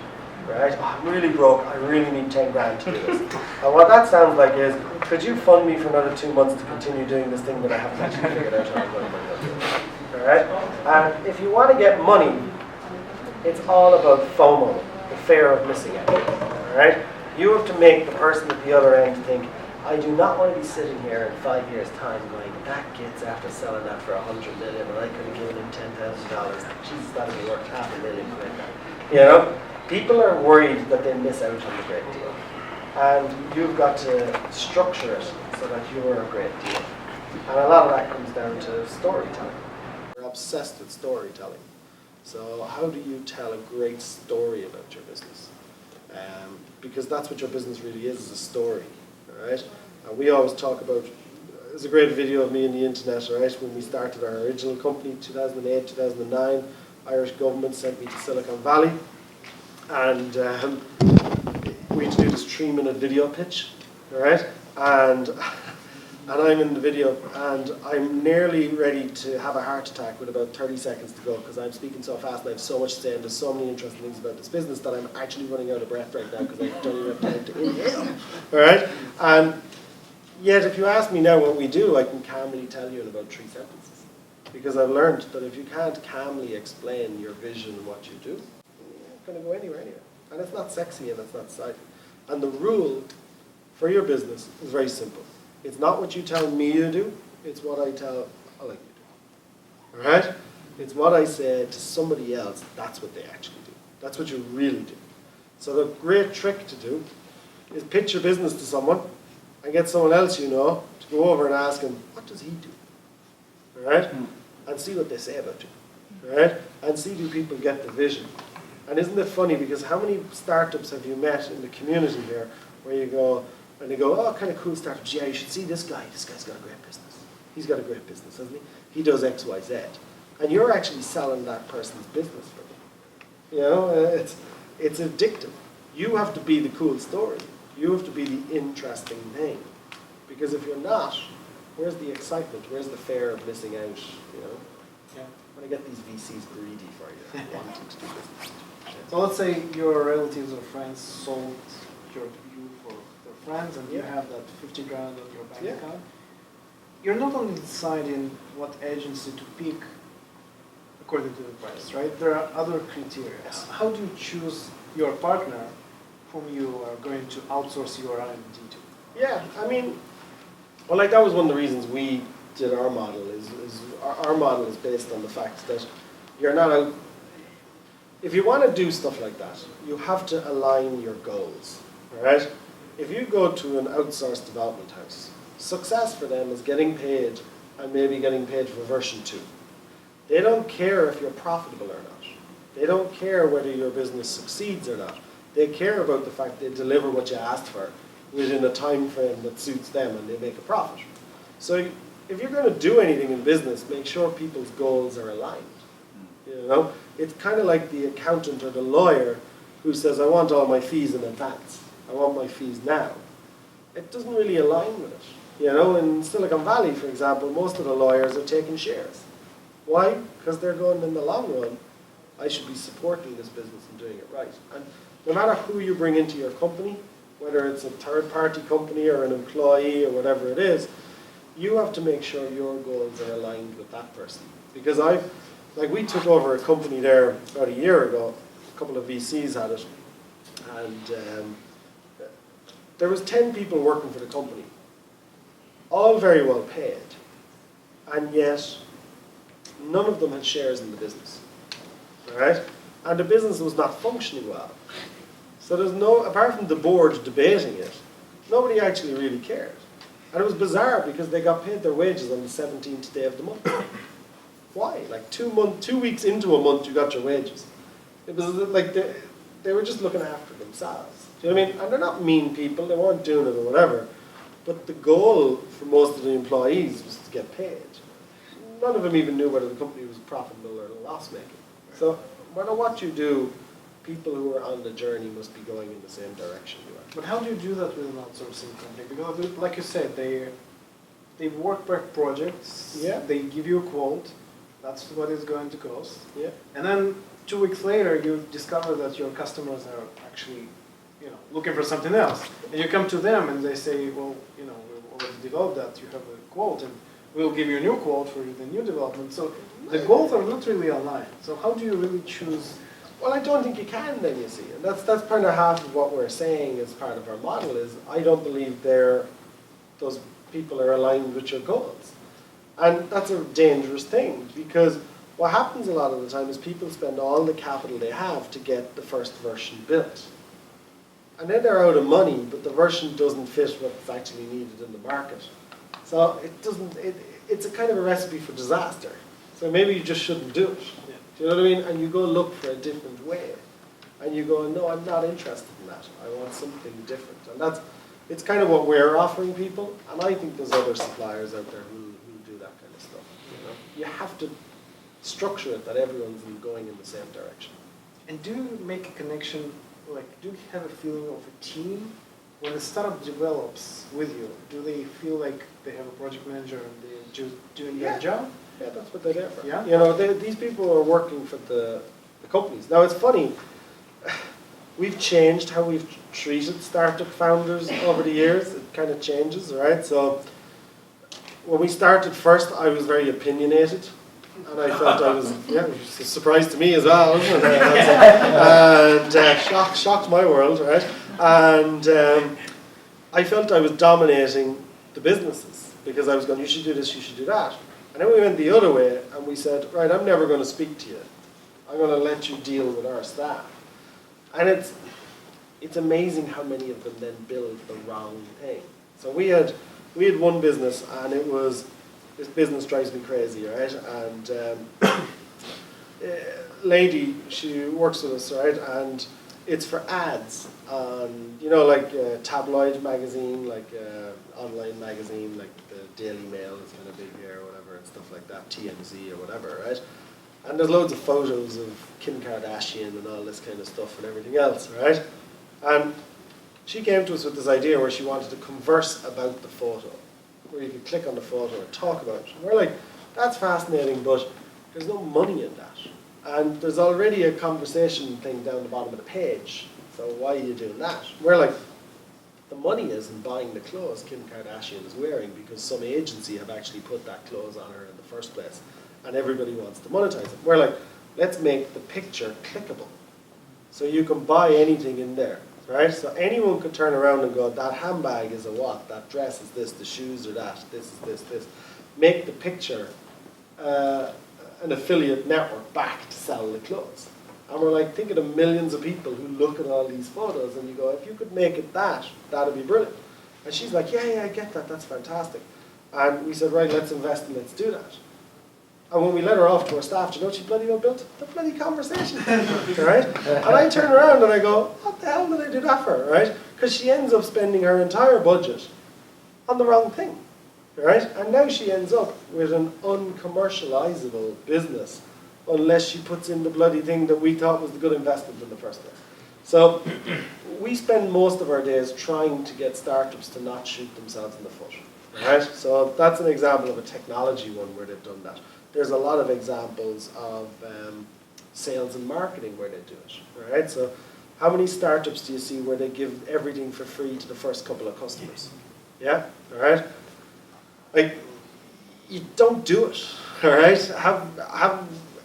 Speaker 4: Right? Oh, I'm really broke, I really need 10 grand to do this. And what that sounds like is, could you fund me for another 2 months to continue doing this thing that I haven't actually figured out how I'm going to do? Alright? And if you want to get money, it's all about FOMO, the fear of missing out. Alright? You have to make the person at the other end think, I do not want to be sitting here in 5 years' time going, that gets after selling that for 100 million and I could have given him $10,000. Jesus, that would be worth $500,000 quid now. You know? People are worried that they miss out on the great deal. And you've got to structure it so that you're a great deal. And a lot of that comes down to storytelling. We're obsessed with storytelling. So how do you tell a great story about your business? Because that's what your business really is a story. Right? And we always talk about, there's a great video of me on the internet, right? When we started our original company, 2008, 2009, Irish government sent me to Silicon Valley. And we had to do this 3-minute video pitch, right? And I'm in the video, and I'm nearly ready to have a heart attack with about 30 seconds to go because I'm speaking so fast and I have so much to say and there's so many interesting things about this business that I'm actually running out of breath right now because I don't even have time to inhale, all right? And yet, if you ask me now what we do, I can calmly tell you in about 3 sentences because I've learned that if you can't calmly explain your vision and what you do, going to go anywhere. And it's not sexy and it's not exciting. And the rule for your business is very simple. It's not what you tell me to do, it's what I tell other you to do. Alright? It's what I say to somebody else, that's what they actually do. That's what you really do. So the great trick to do is pitch your business to someone and get someone else you know to go over and ask him, what does he do? Alright? And see what they say about you. Alright? And see do people get the vision. And isn't it funny, because how many startups have you met in the community here where you go, and they go, oh, kind of cool startups, yeah, you should see this guy. This guy's got a great business. He's got a great business, hasn't he? He does X, Y, Z. And you're actually selling that person's business for them. You know, it's addictive. You have to be the cool story. You have to be the interesting thing. Because if you're not, where's the excitement? Where's the fear of missing out, you know?
Speaker 1: Yeah.
Speaker 4: I want to get these VCs greedy for you, wanting to do business.
Speaker 1: So let's say your relatives or friends sold you for their friends and you have that 50 grand on your bank account. You're not only deciding what agency to pick according to the price, right? There are other criteria. How do you choose your partner whom you are going to outsource your R&D to?
Speaker 4: Yeah, I mean, well, like that was one of the reasons we did our model. Is our model is based on the fact that you're not out. If you want to do stuff like that, you have to align your goals. All right. If you go to an outsourced development house, success for them is getting paid and maybe getting paid for version 2. They don't care if you're profitable or not. They don't care whether your business succeeds or not. They care about the fact they deliver what you asked for within a time frame that suits them and they make a profit. So if you're going to do anything in business, make sure people's goals are aligned. You know, it's kind of like the accountant or the lawyer who says, I want all my fees in advance. I want my fees now. It doesn't really align with it. You know, in Silicon Valley, for example, most of the lawyers are taking shares. Why? Because they're going, in the long run, I should be supporting this business and doing it right. And no matter who you bring into your company, whether it's a third-party company or an employee or whatever it is, you have to make sure your goals are aligned with that person. Because we took over a company there about a year ago. A couple of VCs had it. And there was 10 people working for the company. All very well paid. And yet, none of them had shares in the business. All right? And the business was not functioning well. So there's no, apart from the board debating it, nobody actually really cared. And it was bizarre because they got paid their wages on the 17th day of the month. Why? Like 2 weeks into a month you got your wages. It was like they were just looking after themselves. Do you know what I mean? And they're not mean people, they weren't doing it or whatever. But the goal for most of the employees was to get paid. None of them even knew whether the company was profitable or loss making. So no matter what you do, people who are on the journey must be going in the same direction you are.
Speaker 1: But how do you do that with an outsourcing company? Because, like you said, they work per projects.
Speaker 4: Yeah.
Speaker 1: They give you a quote. That's what it's going to cost.
Speaker 4: Yeah.
Speaker 1: And then 2 weeks later, you discover that your customers are actually, looking for something else. And you come to them and they say, well, we've already developed that. You have a quote, and we'll give you a new quote for the new development. So the goals are not really aligned. So how do you really choose?
Speaker 4: Well, I don't think you can then, you see. And that's kind of half of what we're saying as part of our model is I don't believe those people are aligned with your goals. And that's a dangerous thing because what happens a lot of the time is people spend all the capital they have to get the first version built. And then they're out of money, but the version doesn't fit what's actually needed in the market. So it's a kind of a recipe for disaster. So maybe you just shouldn't do it.
Speaker 1: Yeah.
Speaker 4: Do you know what I mean? And you go look for a different way. And you go, no, I'm not interested in that. I want something different. And it's kind of what we're offering people. And I think there's other suppliers out there who do that kind of stuff. You have to structure it that everyone's going in the same direction.
Speaker 1: And do you make a connection, do you have a feeling of a team? When a startup develops with you, do they feel like they have a project manager and they're just doing their job?
Speaker 4: Yeah, that's what they're there for.
Speaker 1: Yeah.
Speaker 4: These people are working for the companies. Now, it's funny. We've changed how we've treated startup founders over the years. It kind of changes, right? So when we started first, I was very opinionated. And I felt it was a surprise to me as well, wasn't it? And shocked my world, right? And I felt I was dominating the businesses because I was going, you should do this, you should do that. And then we went the other way and we said, right, I'm never going to speak to you. I'm going to let you deal with our staff. And it's amazing how many of them then build the wrong thing. So we had one business and it was, this business drives me crazy, right? And lady, she works with us, right? And it's for ads on, like a tabloid magazine, like an online magazine, like the Daily Mail is kind of big here or whatever, and stuff like that, TMZ or whatever, right? And there's loads of photos of Kim Kardashian and all this kind of stuff and everything else, right? And she came to us with this idea where she wanted to converse about the photo, where you could click on the photo and talk about it. And we're like, that's fascinating, but there's no money in that. And there's already a conversation thing down the bottom of the page, so why are you doing that? We're like, the money is in buying the clothes Kim Kardashian is wearing because some agency have actually put that clothes on her in the first place, and everybody wants to monetize it. We're like, let's make the picture clickable, so you can buy anything in there. Right? So anyone could turn around and go, that handbag is a what, that dress is this, the shoes are that, this is this. Make the picture an affiliate network back to sell the clothes. And we're like, think of the millions of people who look at all these photos and you go, if you could make it that'd be brilliant. And she's like, yeah, I get that, that's fantastic. And we said, right, let's invest and let's do that. And when we let her off to our staff, do you know what she bloody well built? The bloody conversation. Right? And I turn around and I go, what the hell did I do that for? Right? Because she ends up spending her entire budget on the wrong thing. Right? And now she ends up with an uncommercializable business unless she puts in the bloody thing that we thought was the good investment in the first place. So we spend most of our days trying to get startups to not shoot themselves in the foot. Right? So that's an example of a technology one where they've done that. There's a lot of examples of sales and marketing where they do it, right? So how many startups do you see where they give everything for free to the first couple of customers? Yeah, all right? Like, you don't do it, all right?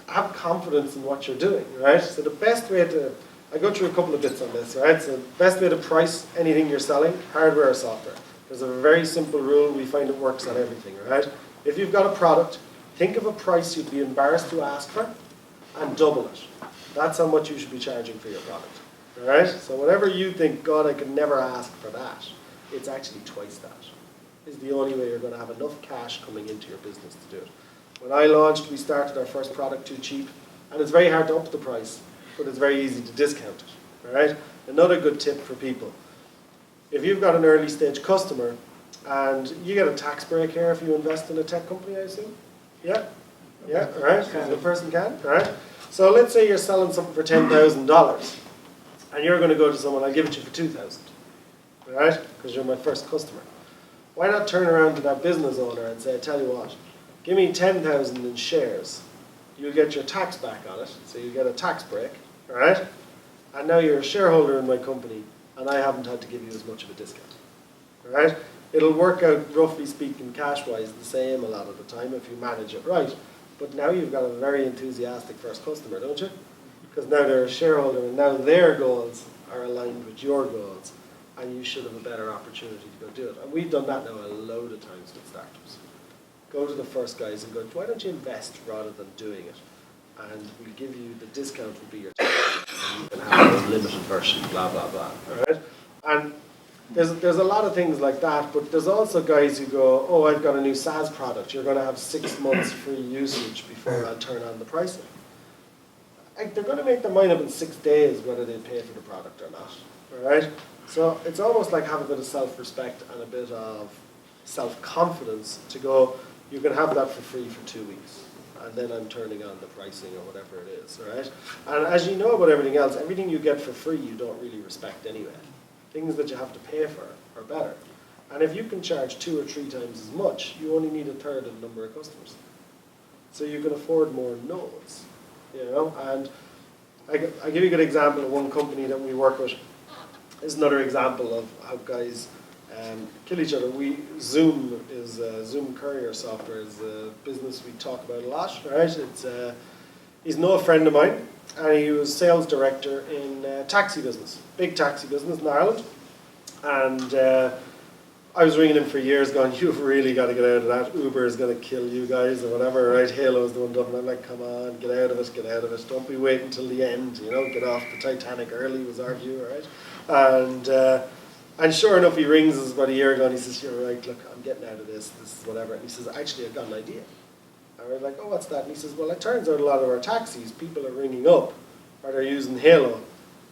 Speaker 4: Have confidence in what you're doing, right? So the best way to, I go through a couple of bits on this, right? So the best way to price anything you're selling, hardware or software. There's a very simple rule, we find it works on everything, right? If you've got a product, think of a price you'd be embarrassed to ask for and double it. That's how much you should be charging for your product. All right? So whatever you think, God, I could never ask for that, it's actually twice that. Is the only way you're going to have enough cash coming into your business to do it. When I launched, we started our first product too cheap, and it's very hard to up the price, but it's very easy to discount it. All right? Another good tip for people. If you've got an early stage customer, and you get a tax break here if you invest in a tech company, I assume? Yeah? Yeah, all right? The person can, all right? So let's say you're selling something for $10,000,
Speaker 3: and you're going to go to someone, I'll give it to you for 2,000, right? Because you're my first customer. Why not turn around to that business owner and say, I tell you what, give me 10,000 in shares. You'll get your tax back on it, so you get a tax break, all right? And now you're a shareholder in my company, and I haven't had to give you as much of a discount, all right? It'll work out, roughly speaking, cash-wise, the same a lot of the time if you manage it right. But now you've got a very enthusiastic first customer, don't you? Because now they're a shareholder, and now their goals are aligned with your goals, and you should have a better opportunity to go do it. And we've done that now a load of times with startups. Go to the first guys and go, why don't you invest rather than doing it? And we'll give you, the discount will be your time. And you can have a limited version, blah, blah, blah. All right? And there's a lot of things like that, but there's also guys who go, oh, I've got a new SaaS product. You're going to have 6 months free usage before I turn on the pricing. Like, they're going to make their mind up in 6 days whether they pay for the product or not. All right? So it's almost like have a bit of self-respect and a bit of self-confidence to go, you can have that for free for 2 weeks. And then I'm turning on the pricing or whatever it is. All right? And as you know about everything else, everything you get for free you don't really respect anyway. Things that you have to pay for are better. And if you can charge 2 or 3 times as much, you only need a third of the number of customers. So you can afford more nodes, you know. And I give you a good example of one company that we work with. Is another example of how guys kill each other. Zoom Courier Software is a business we talk about a lot, right? He's no friend of mine, and he was sales director in taxi business, big taxi business in Ireland. And I was ringing him for years going, you've really got to get out of that. Uber is going to kill you guys or whatever, right? Halo is the one done. And I'm like, come on, get out of it, get out of it. Don't be waiting till the end, you know, get off the Titanic early was our view, right? And sure enough, he rings us about a year ago and he says, you're right, look, I'm getting out of this is whatever. And he says, actually, I've got an idea. And we're like, oh, what's that? And he says, well, it turns out a lot of our taxis, people are ringing up, or they're using Halo,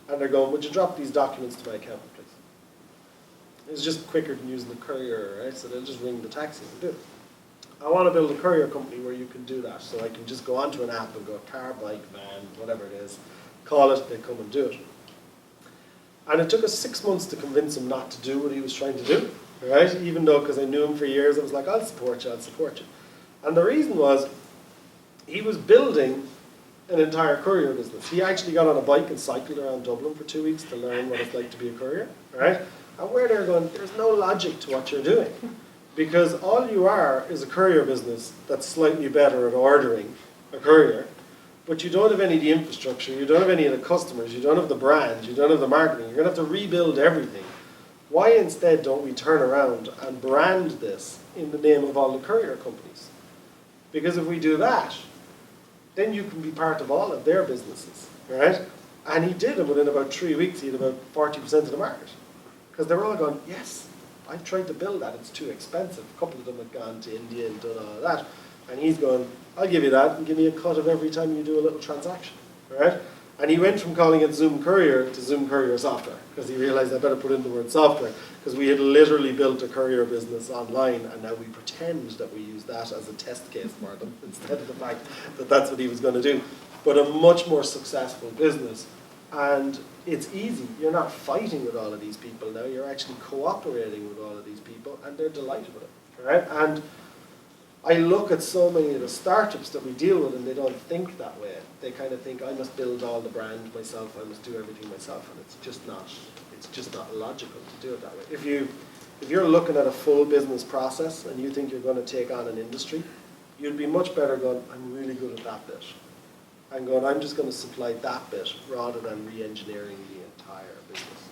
Speaker 3: and they're going, would you drop these documents to my accountant, please? It's just quicker than using the courier, right? So they'll just ring the taxi and do it. I want to build a courier company where you can do that, so I can just go onto an app and go car, bike, van, whatever it is, call it, they come and do it. And it took us 6 months to convince him not to do what he was trying to do, right? Even though, because I knew him for years, I was like, I'll support you, I'll support you. And the reason was, he was building an entire courier business. He actually got on a bike and cycled around Dublin for 2 weeks to learn what it's like to be a courier, right? And where they're going, there's no logic to what you're doing. Because all you are is a courier business that's slightly better at ordering a courier, but you don't have any of the infrastructure, you don't have any of the customers, you don't have the brand, you don't have the marketing, you're going to have to rebuild everything. Why instead don't we turn around and brand this in the name of all the courier companies? Because if we do that, then you can be part of all of their businesses, right? And he did, and within about 3 weeks he had about 40% of the market. Because they were all going, yes, I've tried to build that, it's too expensive. A couple of them had gone to India and done all of that. And he's going, I'll give you that and give me a cut of every time you do a little transaction, right? And he went from calling it Zoom Courier to Zoom Courier Software, because he realized I better put in the word software, because we had literally built a courier business online, and now we pretend that we use that as a test case for them, instead of the fact that that's what he was going to do. But a much more successful business. And it's easy. You're not fighting with all of these people now. You're actually cooperating with all of these people, and they're delighted with it, right? And I look at so many of the startups that we deal with, and they don't think that way. They kind of think, I must build all the brand myself, I must do everything myself, and it's just not logical to do it that way. If you're looking at a full business process and you think you're going to take on an industry, you'd be much better going, I'm really good at that bit. And going, I'm just going to supply that bit rather than re-engineering the entire business.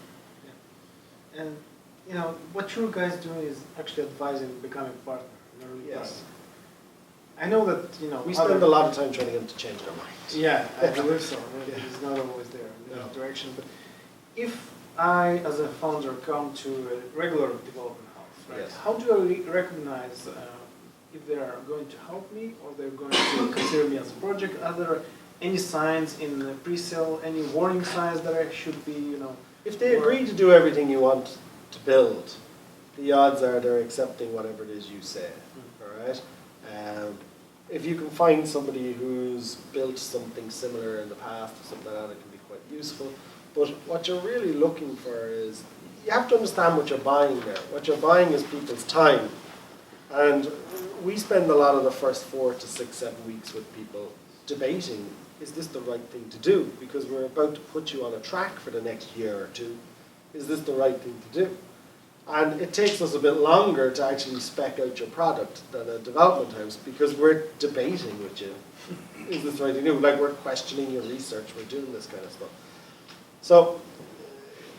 Speaker 1: Yeah. And you know, what you guys doing is actually advising becoming a partner.
Speaker 3: Yes.
Speaker 1: I know that, you know,
Speaker 3: we spend a lot of time trying to get them to change their minds.
Speaker 1: Yeah, I believe so.
Speaker 3: Yeah.
Speaker 1: It's not always there in that
Speaker 3: No.
Speaker 1: direction. But if I, as a founder, come to a regular development house, right?
Speaker 3: Yes.
Speaker 1: How do I recognize if they are going to help me or they're going to consider me as a project? Are there any signs in the pre-sale, any warning signs that I should be, you know?
Speaker 3: If they agree to do everything you want to build, the odds are they're accepting whatever it is you say, all right? If you can find somebody who's built something similar in the past or something like that, it can be quite useful. But what you're really looking for is, you have to understand what you're buying there. What you're buying is people's time. And we spend a lot of the first 4 to 6, 7 weeks with people debating, is this the right thing to do? Because we're about to put you on a track for the next year or two. Is this the right thing to do? And it takes us a bit longer to actually spec out your product than a development house, because we're debating with you. Is this the right thing to do? Like, we're questioning your research, we're doing this kind of stuff. So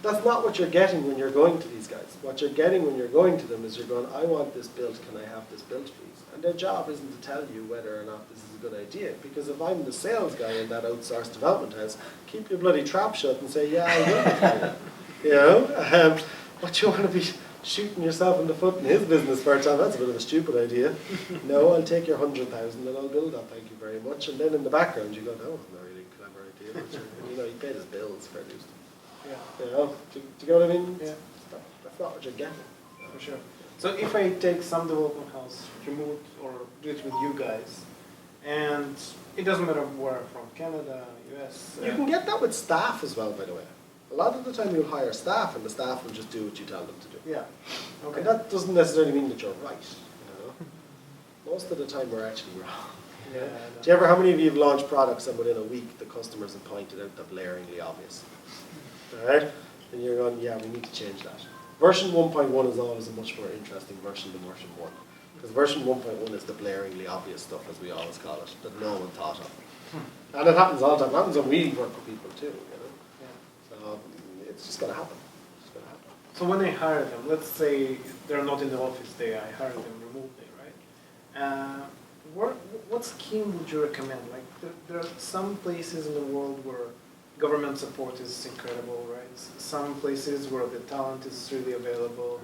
Speaker 3: that's not what you're getting when you're going to these guys. What you're getting when you're going to them is you're going, I want this built, can I have this built please? And their job isn't to tell you whether or not this is a good idea, because if I'm the sales guy in that outsourced development house, keep your bloody trap shut and say, yeah, I will be fine. You know? But you want to be shooting yourself in the foot in his business for a time, that's a bit of a stupid idea. No, I'll take your 100,000 and I'll build that, thank you very much. And then in the background you go, that wasn't a really clever idea. But, you know, he paid his bills for it.
Speaker 1: Yeah.
Speaker 3: You know, do you get what I mean?
Speaker 1: Yeah.
Speaker 3: That's not what you're getting.
Speaker 1: For sure. So if I take some development house, remote, or do it with you guys, and it doesn't matter where I'm from, Canada, US.
Speaker 3: You can get that with staff as well, by the way. A lot of the time you'll hire staff and the staff will just do what you tell them to do.
Speaker 1: Yeah. Okay.
Speaker 3: And that doesn't necessarily mean that you're right. You know? Most of the time we're actually wrong.
Speaker 1: Yeah.
Speaker 3: Do you ever, how many of you have launched products and within a week the customers have pointed out the blaringly obvious? Alright? And you're going, yeah, we need to change that. Version 1.1 is always a much more interesting version than version 1. Because version 1.1 is the blaringly obvious stuff, as we always call it, that no one thought of. And it happens all the time. It happens when we work with people too, you know?
Speaker 1: Yeah.
Speaker 3: So it's just going to happen. It's going to happen.
Speaker 1: So when I hire them, let's say they're not in the office day, I hire them remotely, right? What scheme would you recommend? Like, there are some places in the world where government support is incredible, right? Some places where the talent is really available.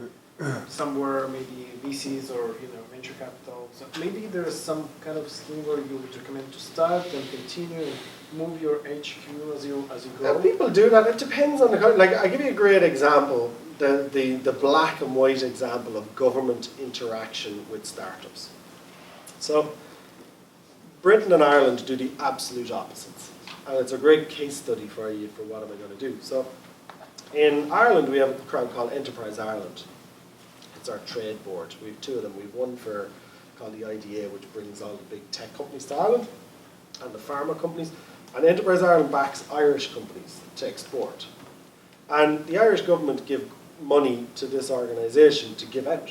Speaker 1: Somewhere maybe VCs or venture capital. So maybe there's some kind of scheme where you would recommend to start and continue and move your HQ as you go.
Speaker 3: Now, people do that. It depends on the country. Like, I give you a great example, the black and white example of government interaction with startups. So Britain and Ireland do the absolute opposites. And it's a great case study for you for what am I going to do. So in Ireland, we have a program called Enterprise Ireland. It's our trade board. We have 2 of them. We have one called the IDA, which brings all the big tech companies to Ireland, and the pharma companies. And Enterprise Ireland backs Irish companies to export. And the Irish government give money to this organisation to give out,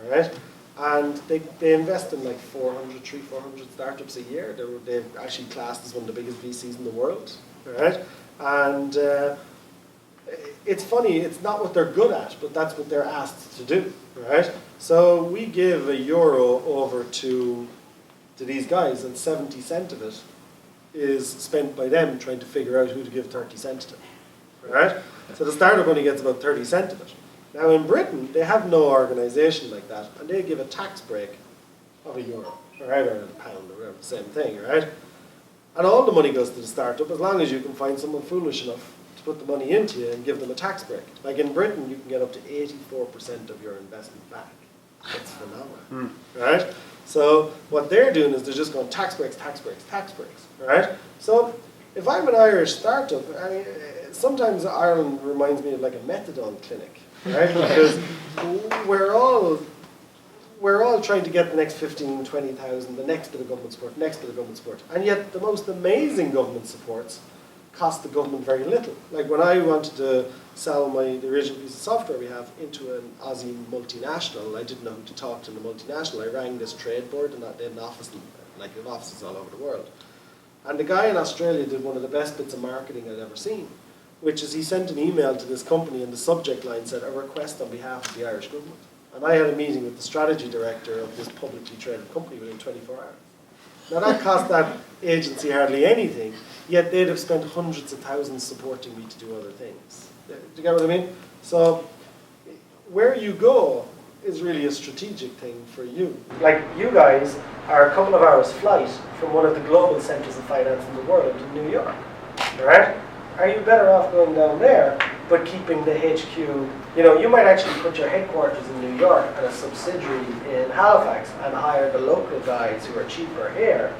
Speaker 3: right? And they invest in like 400 startups a year. They're actually classed as one of the biggest VCs in the world, right? And it's funny, it's not what they're good at, but that's what they're asked to do, right? So we give €1 over to these guys, and 70 cent of it is spent by them trying to figure out who to give 30 cents to, right? So the startup only gets about 30 cent of it. Now in Britain, they have no organisation like that, and they give a tax break of €1, right, or £1, or whatever, the same thing, right? And all the money goes to the startup as long as you can find someone foolish enough to put the money into you and give them a tax break. Like in Britain, you can get up to 84% of your investment back. That's phenomenal, right? So what they're doing is they're just going tax breaks, right? So if I'm an Irish startup, sometimes Ireland reminds me of like a methadone clinic, right? Because we're all trying to get the next 15, 20,000, the next bit of government support, and yet the most amazing government supports cost the government very little. Like when I wanted to sell the original piece of software we have into an Aussie multinational, I didn't know who to talk to in the multinational. I rang this trade board, and they had an office, like they have offices all over the world. And the guy in Australia did one of the best bits of marketing I'd ever seen, which is he sent an email to this company, and the subject line said, "A request on behalf of the Irish government." And I had a meeting with the strategy director of this publicly traded company within 24 hours. Now that cost that agency hardly anything, yet they'd have spent hundreds of thousands supporting me to do other things. Do you get what I mean? So where you go is really a strategic thing for you. Like you guys are a couple of hours flight from one of the global centres of finance in the world in New York, right? Are you better off going down there, but keeping the HQ? You might actually put your headquarters in New York and a subsidiary in Halifax and hire the local guys who are cheaper here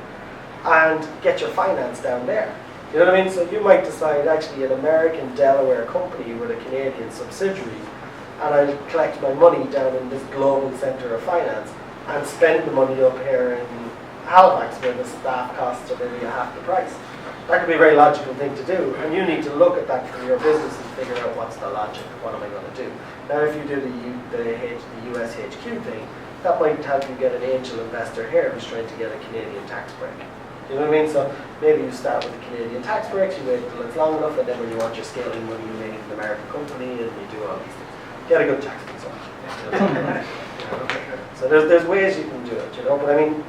Speaker 3: and get your finance down there.
Speaker 4: You know what I mean? So you might decide actually an American Delaware company with a Canadian subsidiary, and I'll collect my money down in this global centre of finance and spend the money up here in Halifax where the staff costs are maybe half the price. That could be a very logical thing to do, and you need to look at that for your business and figure out what's the logic, what am I going to do. Now if you do the US HQ thing, that might help you get an angel investor here who's trying to get a Canadian tax break. You know what I mean? So maybe you start with the Canadian tax breaks, you wait until it's long enough, and then when you want your scaling money, you make it an American company, and you do all these things. Get a good tax consultant. So there's ways you can do it, you know. But I mean,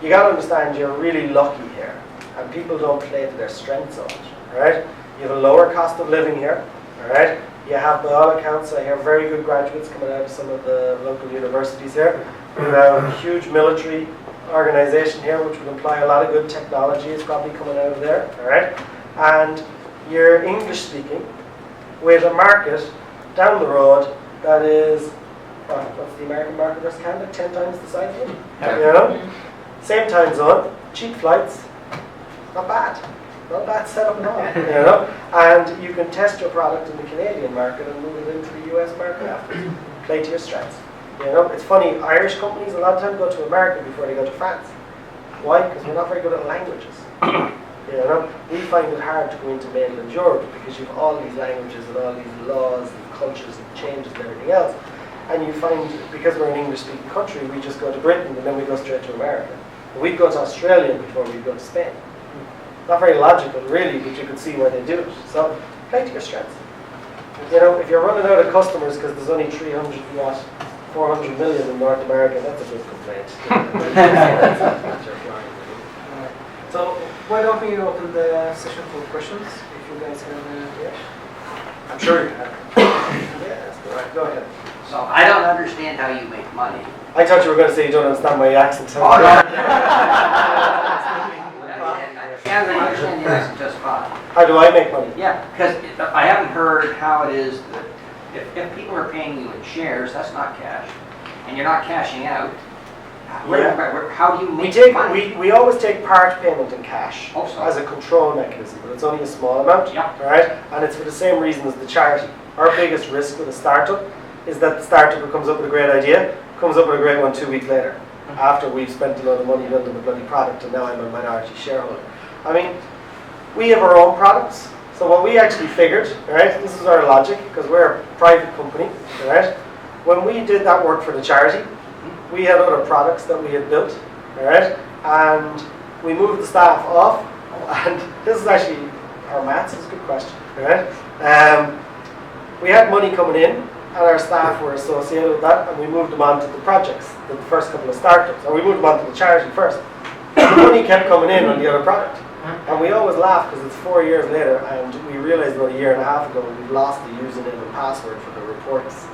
Speaker 4: you got to understand you're really lucky here, and people don't play to their strengths so much. All right? You have a lower cost of living here. All right? You have, by all accounts, I hear very good graduates coming out of some of the local universities here. We have a huge military organization here, which would imply a lot of good technology is probably coming out of there. All right? And you're English speaking with a market down the road that is, what's the American market versus Canada? 10 times the size of it. Yeah. You know? Same time zone, cheap flights, not bad. Not bad setup at all. You know? And you can test your product in the Canadian market and move it into the US market after. Play to your strengths. You know, it's funny, Irish companies a lot of time go to America before they go to France. Why? Because we're not very good at languages. You know, we find it hard to go into mainland Europe because you have all these languages and all these laws and cultures and changes and everything else. And you find, because we're an English-speaking country, we just go to Britain and then we go straight to America. We'd go to Australia before we'd go to Spain. Not very logical, really, but you can see why they do it. So, play to your strengths. You know, if you're running out of customers because there's only 400 million in North America, that's a good complaint.
Speaker 2: So why don't we open the session for questions? If you guys have,
Speaker 4: I'm sure you have.
Speaker 2: yes, go ahead.
Speaker 5: So I don't understand how you make money.
Speaker 4: I thought you were going to say you don't understand my accent.
Speaker 5: Oh, no. I understand the accent just fine.
Speaker 4: How do I make money?
Speaker 5: Yeah, because I haven't heard how it is that if people are paying you in shares, that's not cash, and you're not cashing out. How do you make money?
Speaker 4: We always take part payment in cash
Speaker 5: Also.
Speaker 4: as a control mechanism, but it's only a small amount,
Speaker 5: Yep.
Speaker 4: right? And it's for the same reason as the charity. Our biggest risk with a startup is that the startup who comes up with a great idea comes up with a great one 2 weeks later, after we've spent a lot of money building the bloody product, and now I'm a minority shareholder. I mean, we have our own products. So what we actually figured, right, this is our logic, because we're a private company, right? When we did that work for the charity, we had other products that we had built, right? And we moved the staff off, and this is actually, our maths is a good question, right? We had money coming in, and our staff were associated with that, and we moved them on to the projects, the first couple of startups, or we moved them on to the charity first. The money kept coming in on the other product. And we always laugh because it's 4 years later, and we realized about a year and a half ago we've lost the username and password for the reports.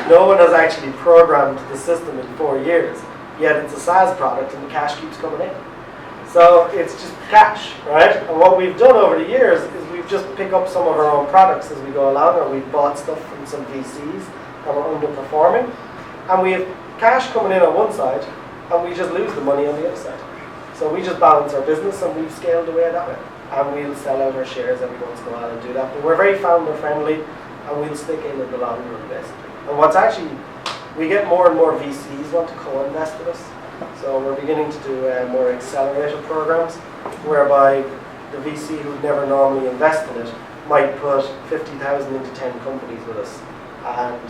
Speaker 4: No one has actually programmed the system in 4 years, yet it's a SaaS product and the cash keeps coming in. So it's just cash, right? And what we've done over the years is we've just picked up some of our own products as we go along, or we've bought stuff from some VCs that were underperforming, and we have cash coming in on one side, and we just lose the money on the other side. So we just balance our business, and we've scaled away that way. And we'll sell out our shares every once in a while and do that. But we're very founder friendly, and we'll stick in the long run, basically. And what's actually, we get more and more VCs want to co-invest with us. So we're beginning to do more accelerator programs, whereby the VC who would never normally invest in it might put 50,000 into 10 companies with us, and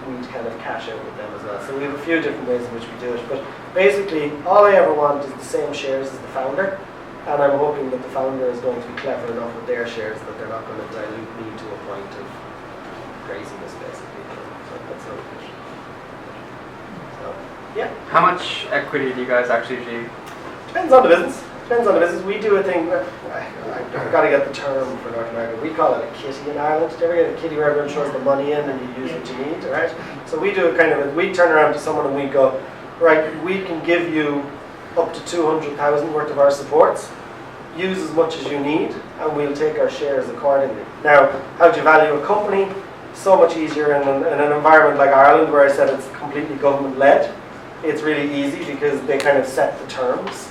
Speaker 4: we'd kind of cash out with them as well. So we have a few different ways in which we do it. But basically, all I ever want is the same shares as the founder, and I'm hoping that the founder is going to be clever enough with their shares that they're not going to dilute me to a point of craziness, basically. So that's how it is. So, yeah.
Speaker 6: How much equity do you guys actually usually?
Speaker 4: Depends on the business. Depends on the business. We do a thing, I've got to get the term for North America. We call it a kitty in Ireland. Do you ever get a kitty where everyone throws the money in and you use what you need, right? So we do a kind of, we turn around to someone and we go, right, we can give you up to 200,000 worth of our supports. Use as much as you need, and we'll take our shares accordingly. Now, how do you value a company? So much easier in an environment like Ireland, where I said it's completely government-led. It's really easy because they kind of set the terms.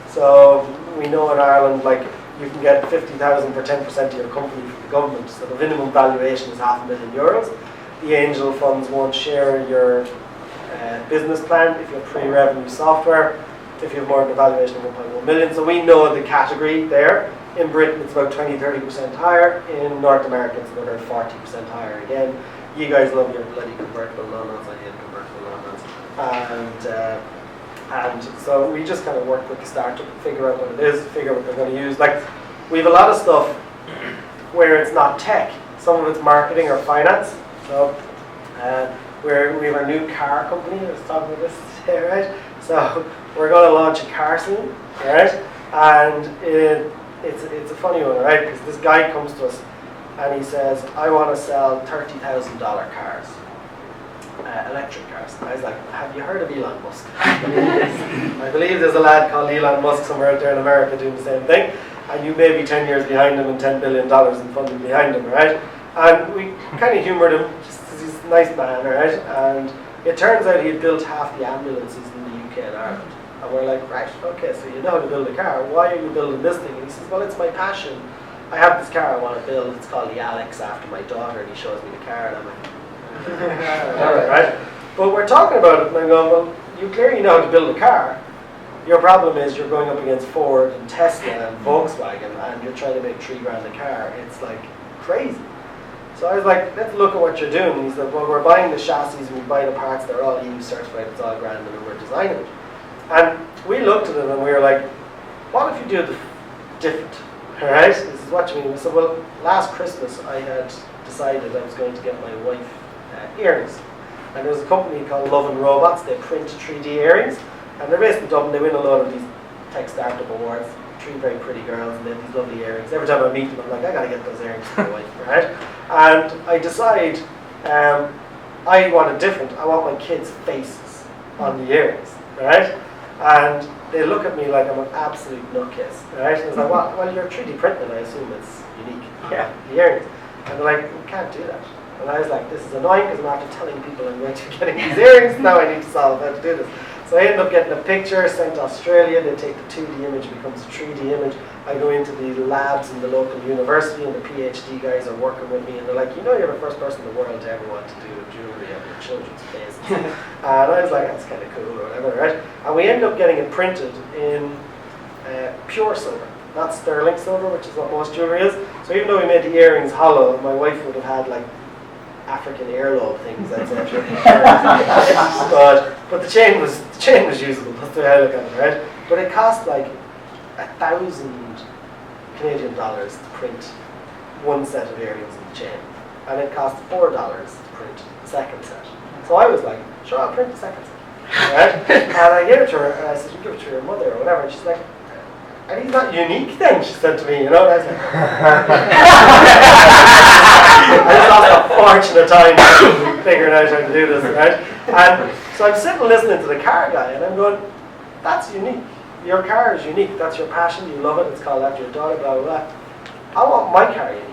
Speaker 4: So we know in Ireland, like, you can get 50,000 for 10% of your company from the government, so the minimum valuation is €500,000. The angel funds won't share your business plan if you have pre-revenue software, if you have more than a valuation of 1.1 million. So we know the category there. In Britain, it's about 20-30% higher. In North America, it's another 40% higher again. You guys love your bloody convertible loans. I hate convertible loans. And so we just kind of work with the startup, figure out what it is, figure out what they're going to use. Like, we have a lot of stuff where it's not tech. Some of it's marketing or finance. So we have our new car company. I was talking about this today, right? So we're going to launch a car soon, right? And it's a funny one, right? Because this guy comes to us and he says, I want to sell $30,000 cars. Electric cars. And I was like, have you heard of Elon Musk? I believe there's a lad called Elon Musk somewhere out there in America doing the same thing, and you may be 10 years behind him and $10 billion in funding behind him, right? And we kind of humoured him, just because he's a nice man, right? And it turns out he had built half the ambulances in the UK and Ireland. And we're like, right, okay, so you know how to build a car. Why are you building this thing? And he says, well, it's my passion. I have this car I want to build. It's called the Alex after my daughter, and he shows me the car, and I'm like, right? But we're talking about it, and I'm going, well, you clearly know how to build a car. Your problem is you're going up against Ford and Tesla and Volkswagen, and you're trying to make $3 grand a car. It's like crazy. So I was like, let's look at what you're doing. And he said, well, we're buying the chassis and we buy the parts. They're all EU certified. It's all grand, and then we're designing it. And we looked at it and we were like, what if you do it different? All right? This is what you mean. We said, well, last Christmas I had decided I was going to get my wife earrings. And there's a company called Love and Robots. They print 3D earrings. And they're based in Dublin. They win a lot of these tech startup awards. 3 very pretty girls, and they have these lovely earrings. Every time I meet them, I'm like, I gotta get those earrings for my wife, right? And I decide I want it different. I want my kids' faces on the earrings, right? And they look at me like I'm an absolute nutcase, right? And I was like, well, you're 3D printing, I assume it's unique. Yeah, the earrings. And they're like, we can't do that. And I was like, this is annoying because I'm after telling people I'm going to be getting these earrings. Now I need to solve how to do this. So I end up getting a picture, sent to Australia. They take the 2D image, it becomes a 3D image. I go into the labs in the local university, and the PhD guys are working with me, and they're like, you know, you're the first person in the world to ever want to do a jewellery of your children's faces. And I was like, that's kind of cool, or whatever, right? And we end up getting it printed in pure silver, not sterling silver, which is what most jewellery is. So even though we made the earrings hollow, my wife would have had like African earlobe things, etc. But the chain was usable. That's the way I look at it, right? But it cost like 1,000 Canadian dollars to print one set of earrings in the chain, and it cost $4 to print the second set. So I was like, sure, I'll print the second set, right? And I gave it to her, and I said, you give it to your mother or whatever. And she's like, are these not unique then? She said to me, you know. And I was like, I just lost a fortune of time figuring out how to do this, right? And so I'm sitting listening to the car guy, and I'm going, that's unique. Your car is unique. That's your passion. You love it. It's called after your daughter, blah, blah, blah. I want my car unique.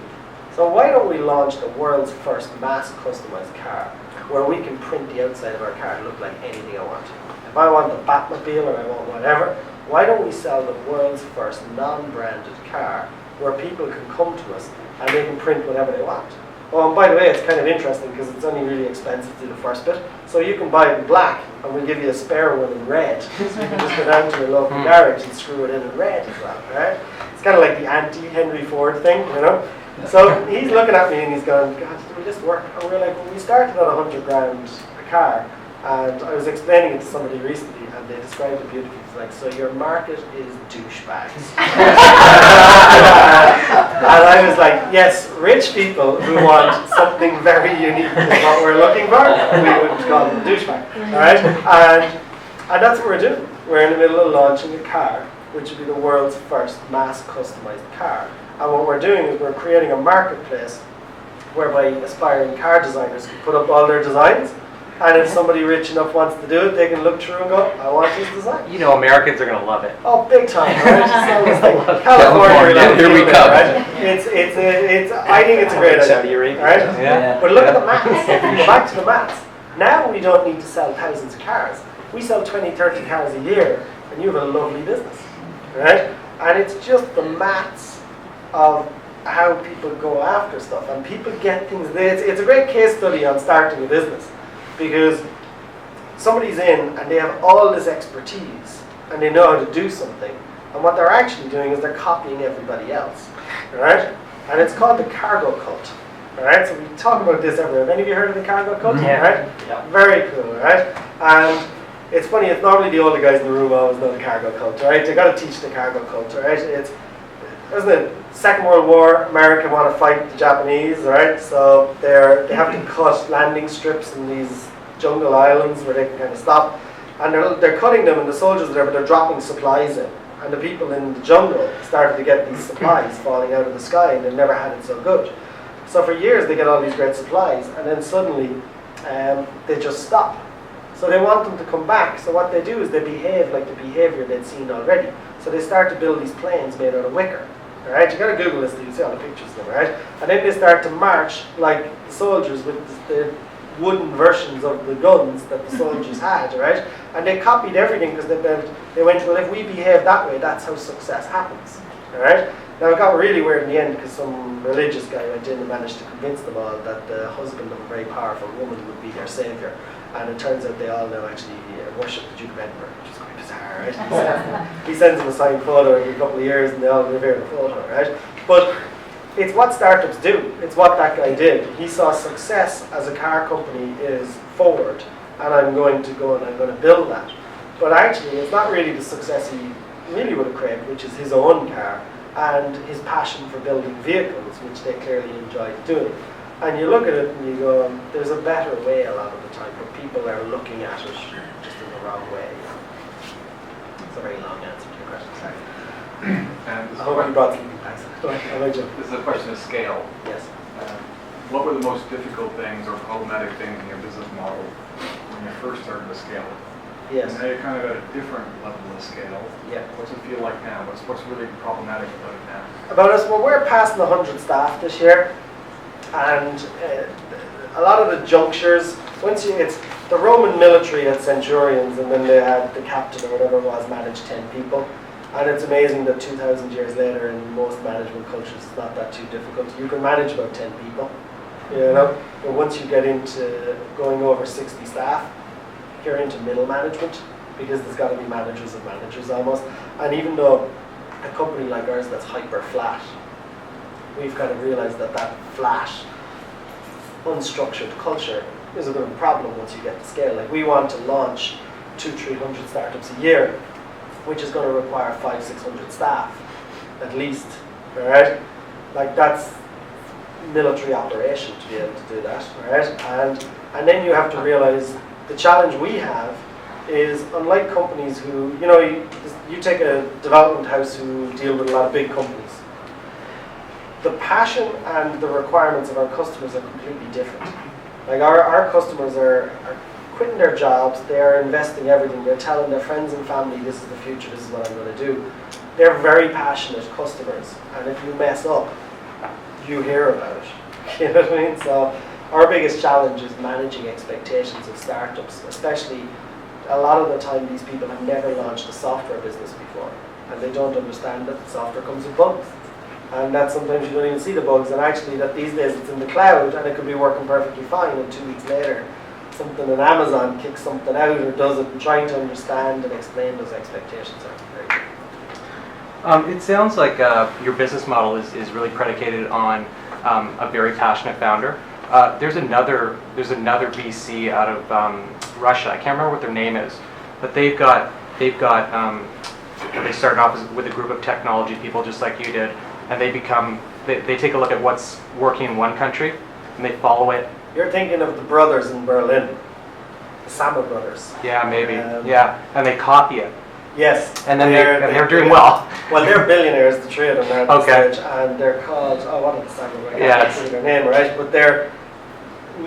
Speaker 4: So why don't we launch the world's first mass customized car where we can print the outside of our car to look like anything I want. If I want the Batmobile or I want whatever, why don't we sell the world's first non-branded car where people can come to us and they can print whatever they want. Oh, and by the way, it's kind of interesting because it's only really expensive to do the first bit. So you can buy it in black and we'll give you a spare one in red. So you can just go down to your local garage and screw it in red as well, right? It's kind of like the anti-Henry Ford thing, you know? So he's looking at me and he's going, God, will this work? And we're like, well, we started at 100 grand a car. And I was explaining it to somebody recently, and they described it beautifully. It's like, so your market is douchebags. And I was like, yes, rich people who want something very unique is what we're looking for. We would call them douchebag. All right? And that's what we're doing. We're in the middle of launching a car, which would be the world's first mass customized car. And what we're doing is we're creating a marketplace whereby aspiring car designers can put up all their designs. And if somebody rich enough wants to do it, they can look through and go, I want this design.
Speaker 6: You know Americans are going to love it.
Speaker 4: Oh, big time, right? It's like California.
Speaker 6: Here we come.
Speaker 4: Right? I think it's a great idea, right?
Speaker 6: Yeah.
Speaker 4: But look at the maths. Go back to the maths. Now we don't need to sell thousands of cars. We sell 20, 30 cars a year, and you have a lovely business. right? And it's just the maths of how people go after stuff, and people get things. It's a great case study on starting a business, because somebody's in and they have all this expertise and they know how to do something, and what they're actually doing is they're copying everybody else, right? And it's called the cargo cult, right? So we talk about this everywhere. Have any of you heard of the cargo cult?
Speaker 5: Yeah.
Speaker 4: Right?
Speaker 5: Yeah.
Speaker 4: Very cool, right? And it's funny, it's normally the older guys in the room always know the cargo cult, right? They got to teach the cargo cult, right? It's, isn't it? Second World War, America want to fight the Japanese, right? So they have to cut landing strips in these jungle islands where they can kind of stop, and they're cutting them, and the soldiers are there, but they're dropping supplies in, and the people in the jungle started to get these supplies falling out of the sky, and they've never had it so good. So for years they get all these great supplies, and then suddenly they just stop. So they want them to come back. So what they do is they behave like the behavior they'd seen already. So they start to build these planes made out of wicker. Alright, you gotta Google this, you see all the pictures of them, right? And then they start to march like the soldiers with the wooden versions of the guns that the soldiers had, right? And they copied everything because they went, well, if we behave that way, that's how success happens, alright? Now it got really weird in the end because some religious guy went in and managed to convince them all that the husband of a very powerful woman would be their savior. And it turns out they all now actually worship the Duke of Edinburgh, which is quite bizarre, right? He sends them a signed photo every couple of years and they all revere the photo, right? But it's what startups do. It's what that guy did. He saw success as a car company is forward, and I'm going to go and I'm going to build that. But actually, it's not really the success he really would have craved, which is his own car and his passion for building vehicles, which they clearly enjoyed doing. And you look at it and you go, there's a better way a lot of the time, but people are looking at it just in the wrong way. It's a very long answer to your question, sorry.
Speaker 7: And
Speaker 4: I hope you brought something back. Go ahead, I'll let you.
Speaker 7: this is a question of scale.
Speaker 4: Yes.
Speaker 7: What were the most difficult things or problematic things in your business model when you first started to scale it?
Speaker 4: Yes.
Speaker 7: And now you're kind of at a different level of scale.
Speaker 4: Yeah.
Speaker 7: What's it feel like now? What's really problematic about it now?
Speaker 4: About us, well, we're passing 100 staff this year, and a lot of the junctures, it's the Roman military had centurions, and then they had the captain or whatever it was manage 10 people. And it's amazing that 2,000 years later in most management cultures it's not that too difficult. You can manage about 10 people, you know. But once you get into going over 60 staff, you're into middle management, because there's got to be managers of managers almost. And even though a company like ours that's hyper flat, we've kind of realized that that flat, unstructured culture is a bit of a problem once you get to scale. Like we want to launch 200-300 startups a year, which is going to require 500-600 staff, at least, all right? Like that's military operation to be able to do that, all right? And then you have to realize the challenge we have is, unlike companies who, you know, you take a development house who deal with a lot of big companies, the passion and the requirements of our customers are completely different. Like our customers are quitting their jobs, they're investing everything, they're telling their friends and family this is the future, this is what I'm going to do. They're very passionate customers, and if you mess up, you hear about it. You know what I mean? So our biggest challenge is managing expectations of startups, especially a lot of the time these people have never launched a software business before, and they don't understand that the software comes with bugs. And that sometimes you don't even see the bugs, and actually that these days it's in the cloud and it could be working perfectly fine, and 2 weeks later something in Amazon kicks something out or does it, and trying to understand and explain those expectations are very good.
Speaker 6: It sounds like your business model is really predicated on a very passionate founder. There's another VC out of Russia. I can't remember what their name is, but they started off with a group of technology people just like you did, and they take a look at what's working in one country and they follow it.
Speaker 4: You're thinking of the brothers in Berlin, the Sammer brothers.
Speaker 6: Yeah, maybe. Yeah, and they copy it.
Speaker 4: Yes.
Speaker 6: And then they're doing well.
Speaker 4: Well, they're billionaires, the three of them at this
Speaker 6: Okay.
Speaker 4: stage, and they're called, what are the Sammer brothers?
Speaker 6: Yeah,
Speaker 4: I can't think of their name, right? But they're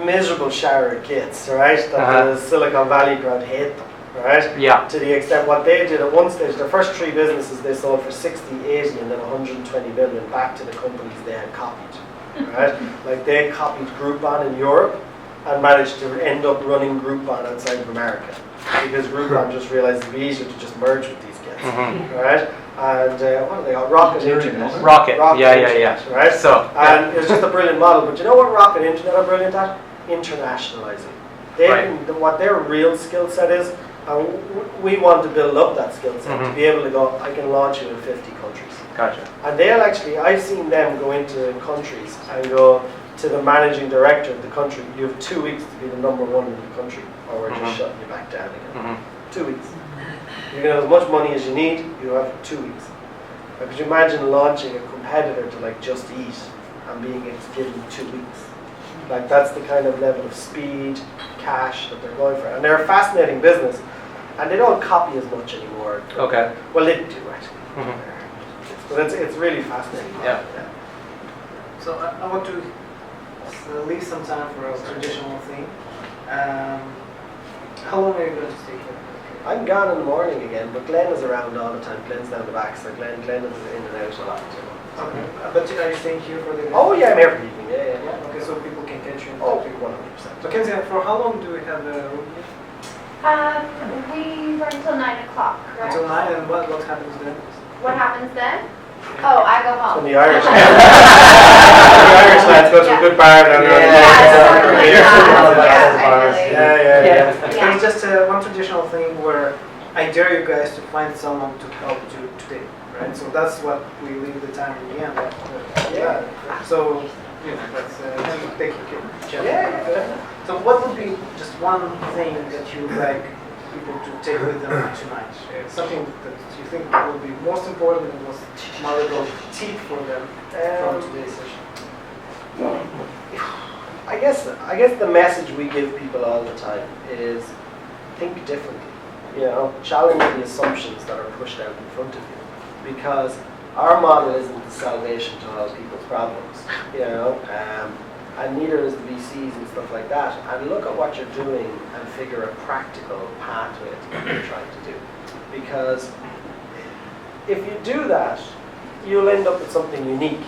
Speaker 4: miserable shower kids, right? That the Silicon Valley crowd hate them, right?
Speaker 6: Yeah.
Speaker 4: To the extent what they did at one stage, their first 3 businesses they sold for 60, 80, and then 120 million back to the companies they had copied. Right? Like they copied Groupon in Europe and managed to end up running Groupon outside of America, because Groupon just realized it'd be easier to just merge with these kids, right? And what are they called? Rocket Internet.
Speaker 6: Rocket. Yeah, yeah, yeah.
Speaker 4: Internet, right?
Speaker 6: So,
Speaker 4: And it was just a brilliant model. But you know what Rocket Internet are brilliant at? Internationalizing. What their real skill set is, and we want to build up that skill set to be able to go, I can launch you in 50 countries.
Speaker 6: Gotcha.
Speaker 4: And they'll actually, I've seen them go into countries and go to the managing director of the country, you have 2 weeks to be the #1 in the country, or we're just shutting you back down again. 2 weeks. You can have as much money as you need, you have 2 weeks. Now, could you imagine launching a competitor to like Just Eat and being given 2 weeks? Like that's the kind of level of speed, cash that they're going for. And they're a fascinating business, and they don't copy as much anymore.
Speaker 6: Okay.
Speaker 4: Well, they do actually. But it's really fascinating.
Speaker 6: Yeah.
Speaker 2: So I want to leave some time for a traditional thing. How long are you going to stay here?
Speaker 4: I'm gone in the morning again, but Glenn is around all the time. Glenn's down the back, so Glenn is in and out a lot.
Speaker 2: Okay. But are you staying here for the event?
Speaker 4: Oh yeah, I'm here for the evening. Yeah.
Speaker 2: Okay, so people can catch you.
Speaker 4: Oh, 100%.
Speaker 2: Mackenzie, for how long do we have the room here?
Speaker 8: We run until 9 o'clock, correct?
Speaker 2: Until 9, and what happens then?
Speaker 8: What happens then? Oh, I go home.
Speaker 4: From the Irish lads go to a good bar down there.
Speaker 2: Yeah. It's just one traditional thing where I dare you guys to find someone to help you today, right? So that's what we leave the time in the end. So, you know, that's take care.
Speaker 4: Yeah.
Speaker 2: So what would be just one thing that you would like people to take with them tonight? Something that you think will be most important and most valuable tip for them from today's session?
Speaker 4: I guess the message we give people all the time is think differently. You know, challenge the assumptions that are pushed out in front of you, because our model isn't the salvation to all people's problems. You know, and neither is the VCs and stuff like that. And look at what you're doing and figure a practical pathway to what you're trying to do. Because if you do that, you'll end up with something unique.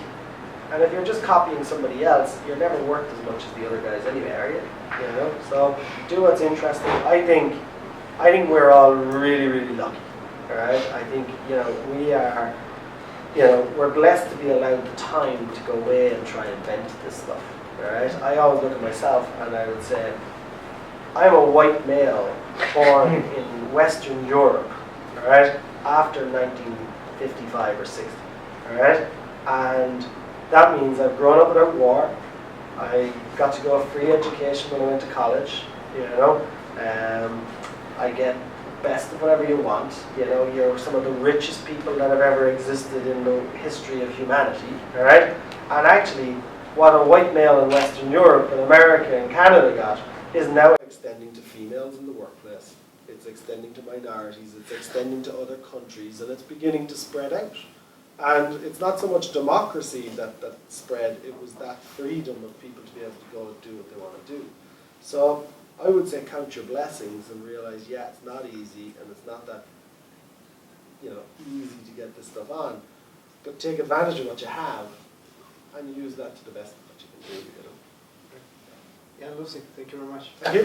Speaker 4: And if you're just copying somebody else, you're never worth as much as the other guys anyway, are you? You know? So do what's interesting. I think we're all really, really lucky. Alright? I think, you know, we're blessed to be allowed the time to go away and try and invent this stuff. Alright? I always look at myself and I would say, I'm a white male born in Western Europe, alright, after 1955 or 60, alright? And that means I've grown up without war. I got to go a free education when I went to college, you know. I get best of whatever you want, you know. You're some of the richest people that have ever existed in the history of humanity, alright? And actually, what a white male in Western Europe and America and Canada got is now extending to females in the workplace. It's extending to minorities, it's extending to other countries, and it's beginning to spread out. And it's not so much democracy that spread, it was that freedom of people to be able to go and do what they want to do. So I would say count your blessings and realize, yeah, it's not easy and it's not that, you know, easy to get this stuff on. But take advantage of what you have and use that to the best of what you can do, you know.
Speaker 2: Yeah, Lucey, thank you very much.
Speaker 4: Thank you.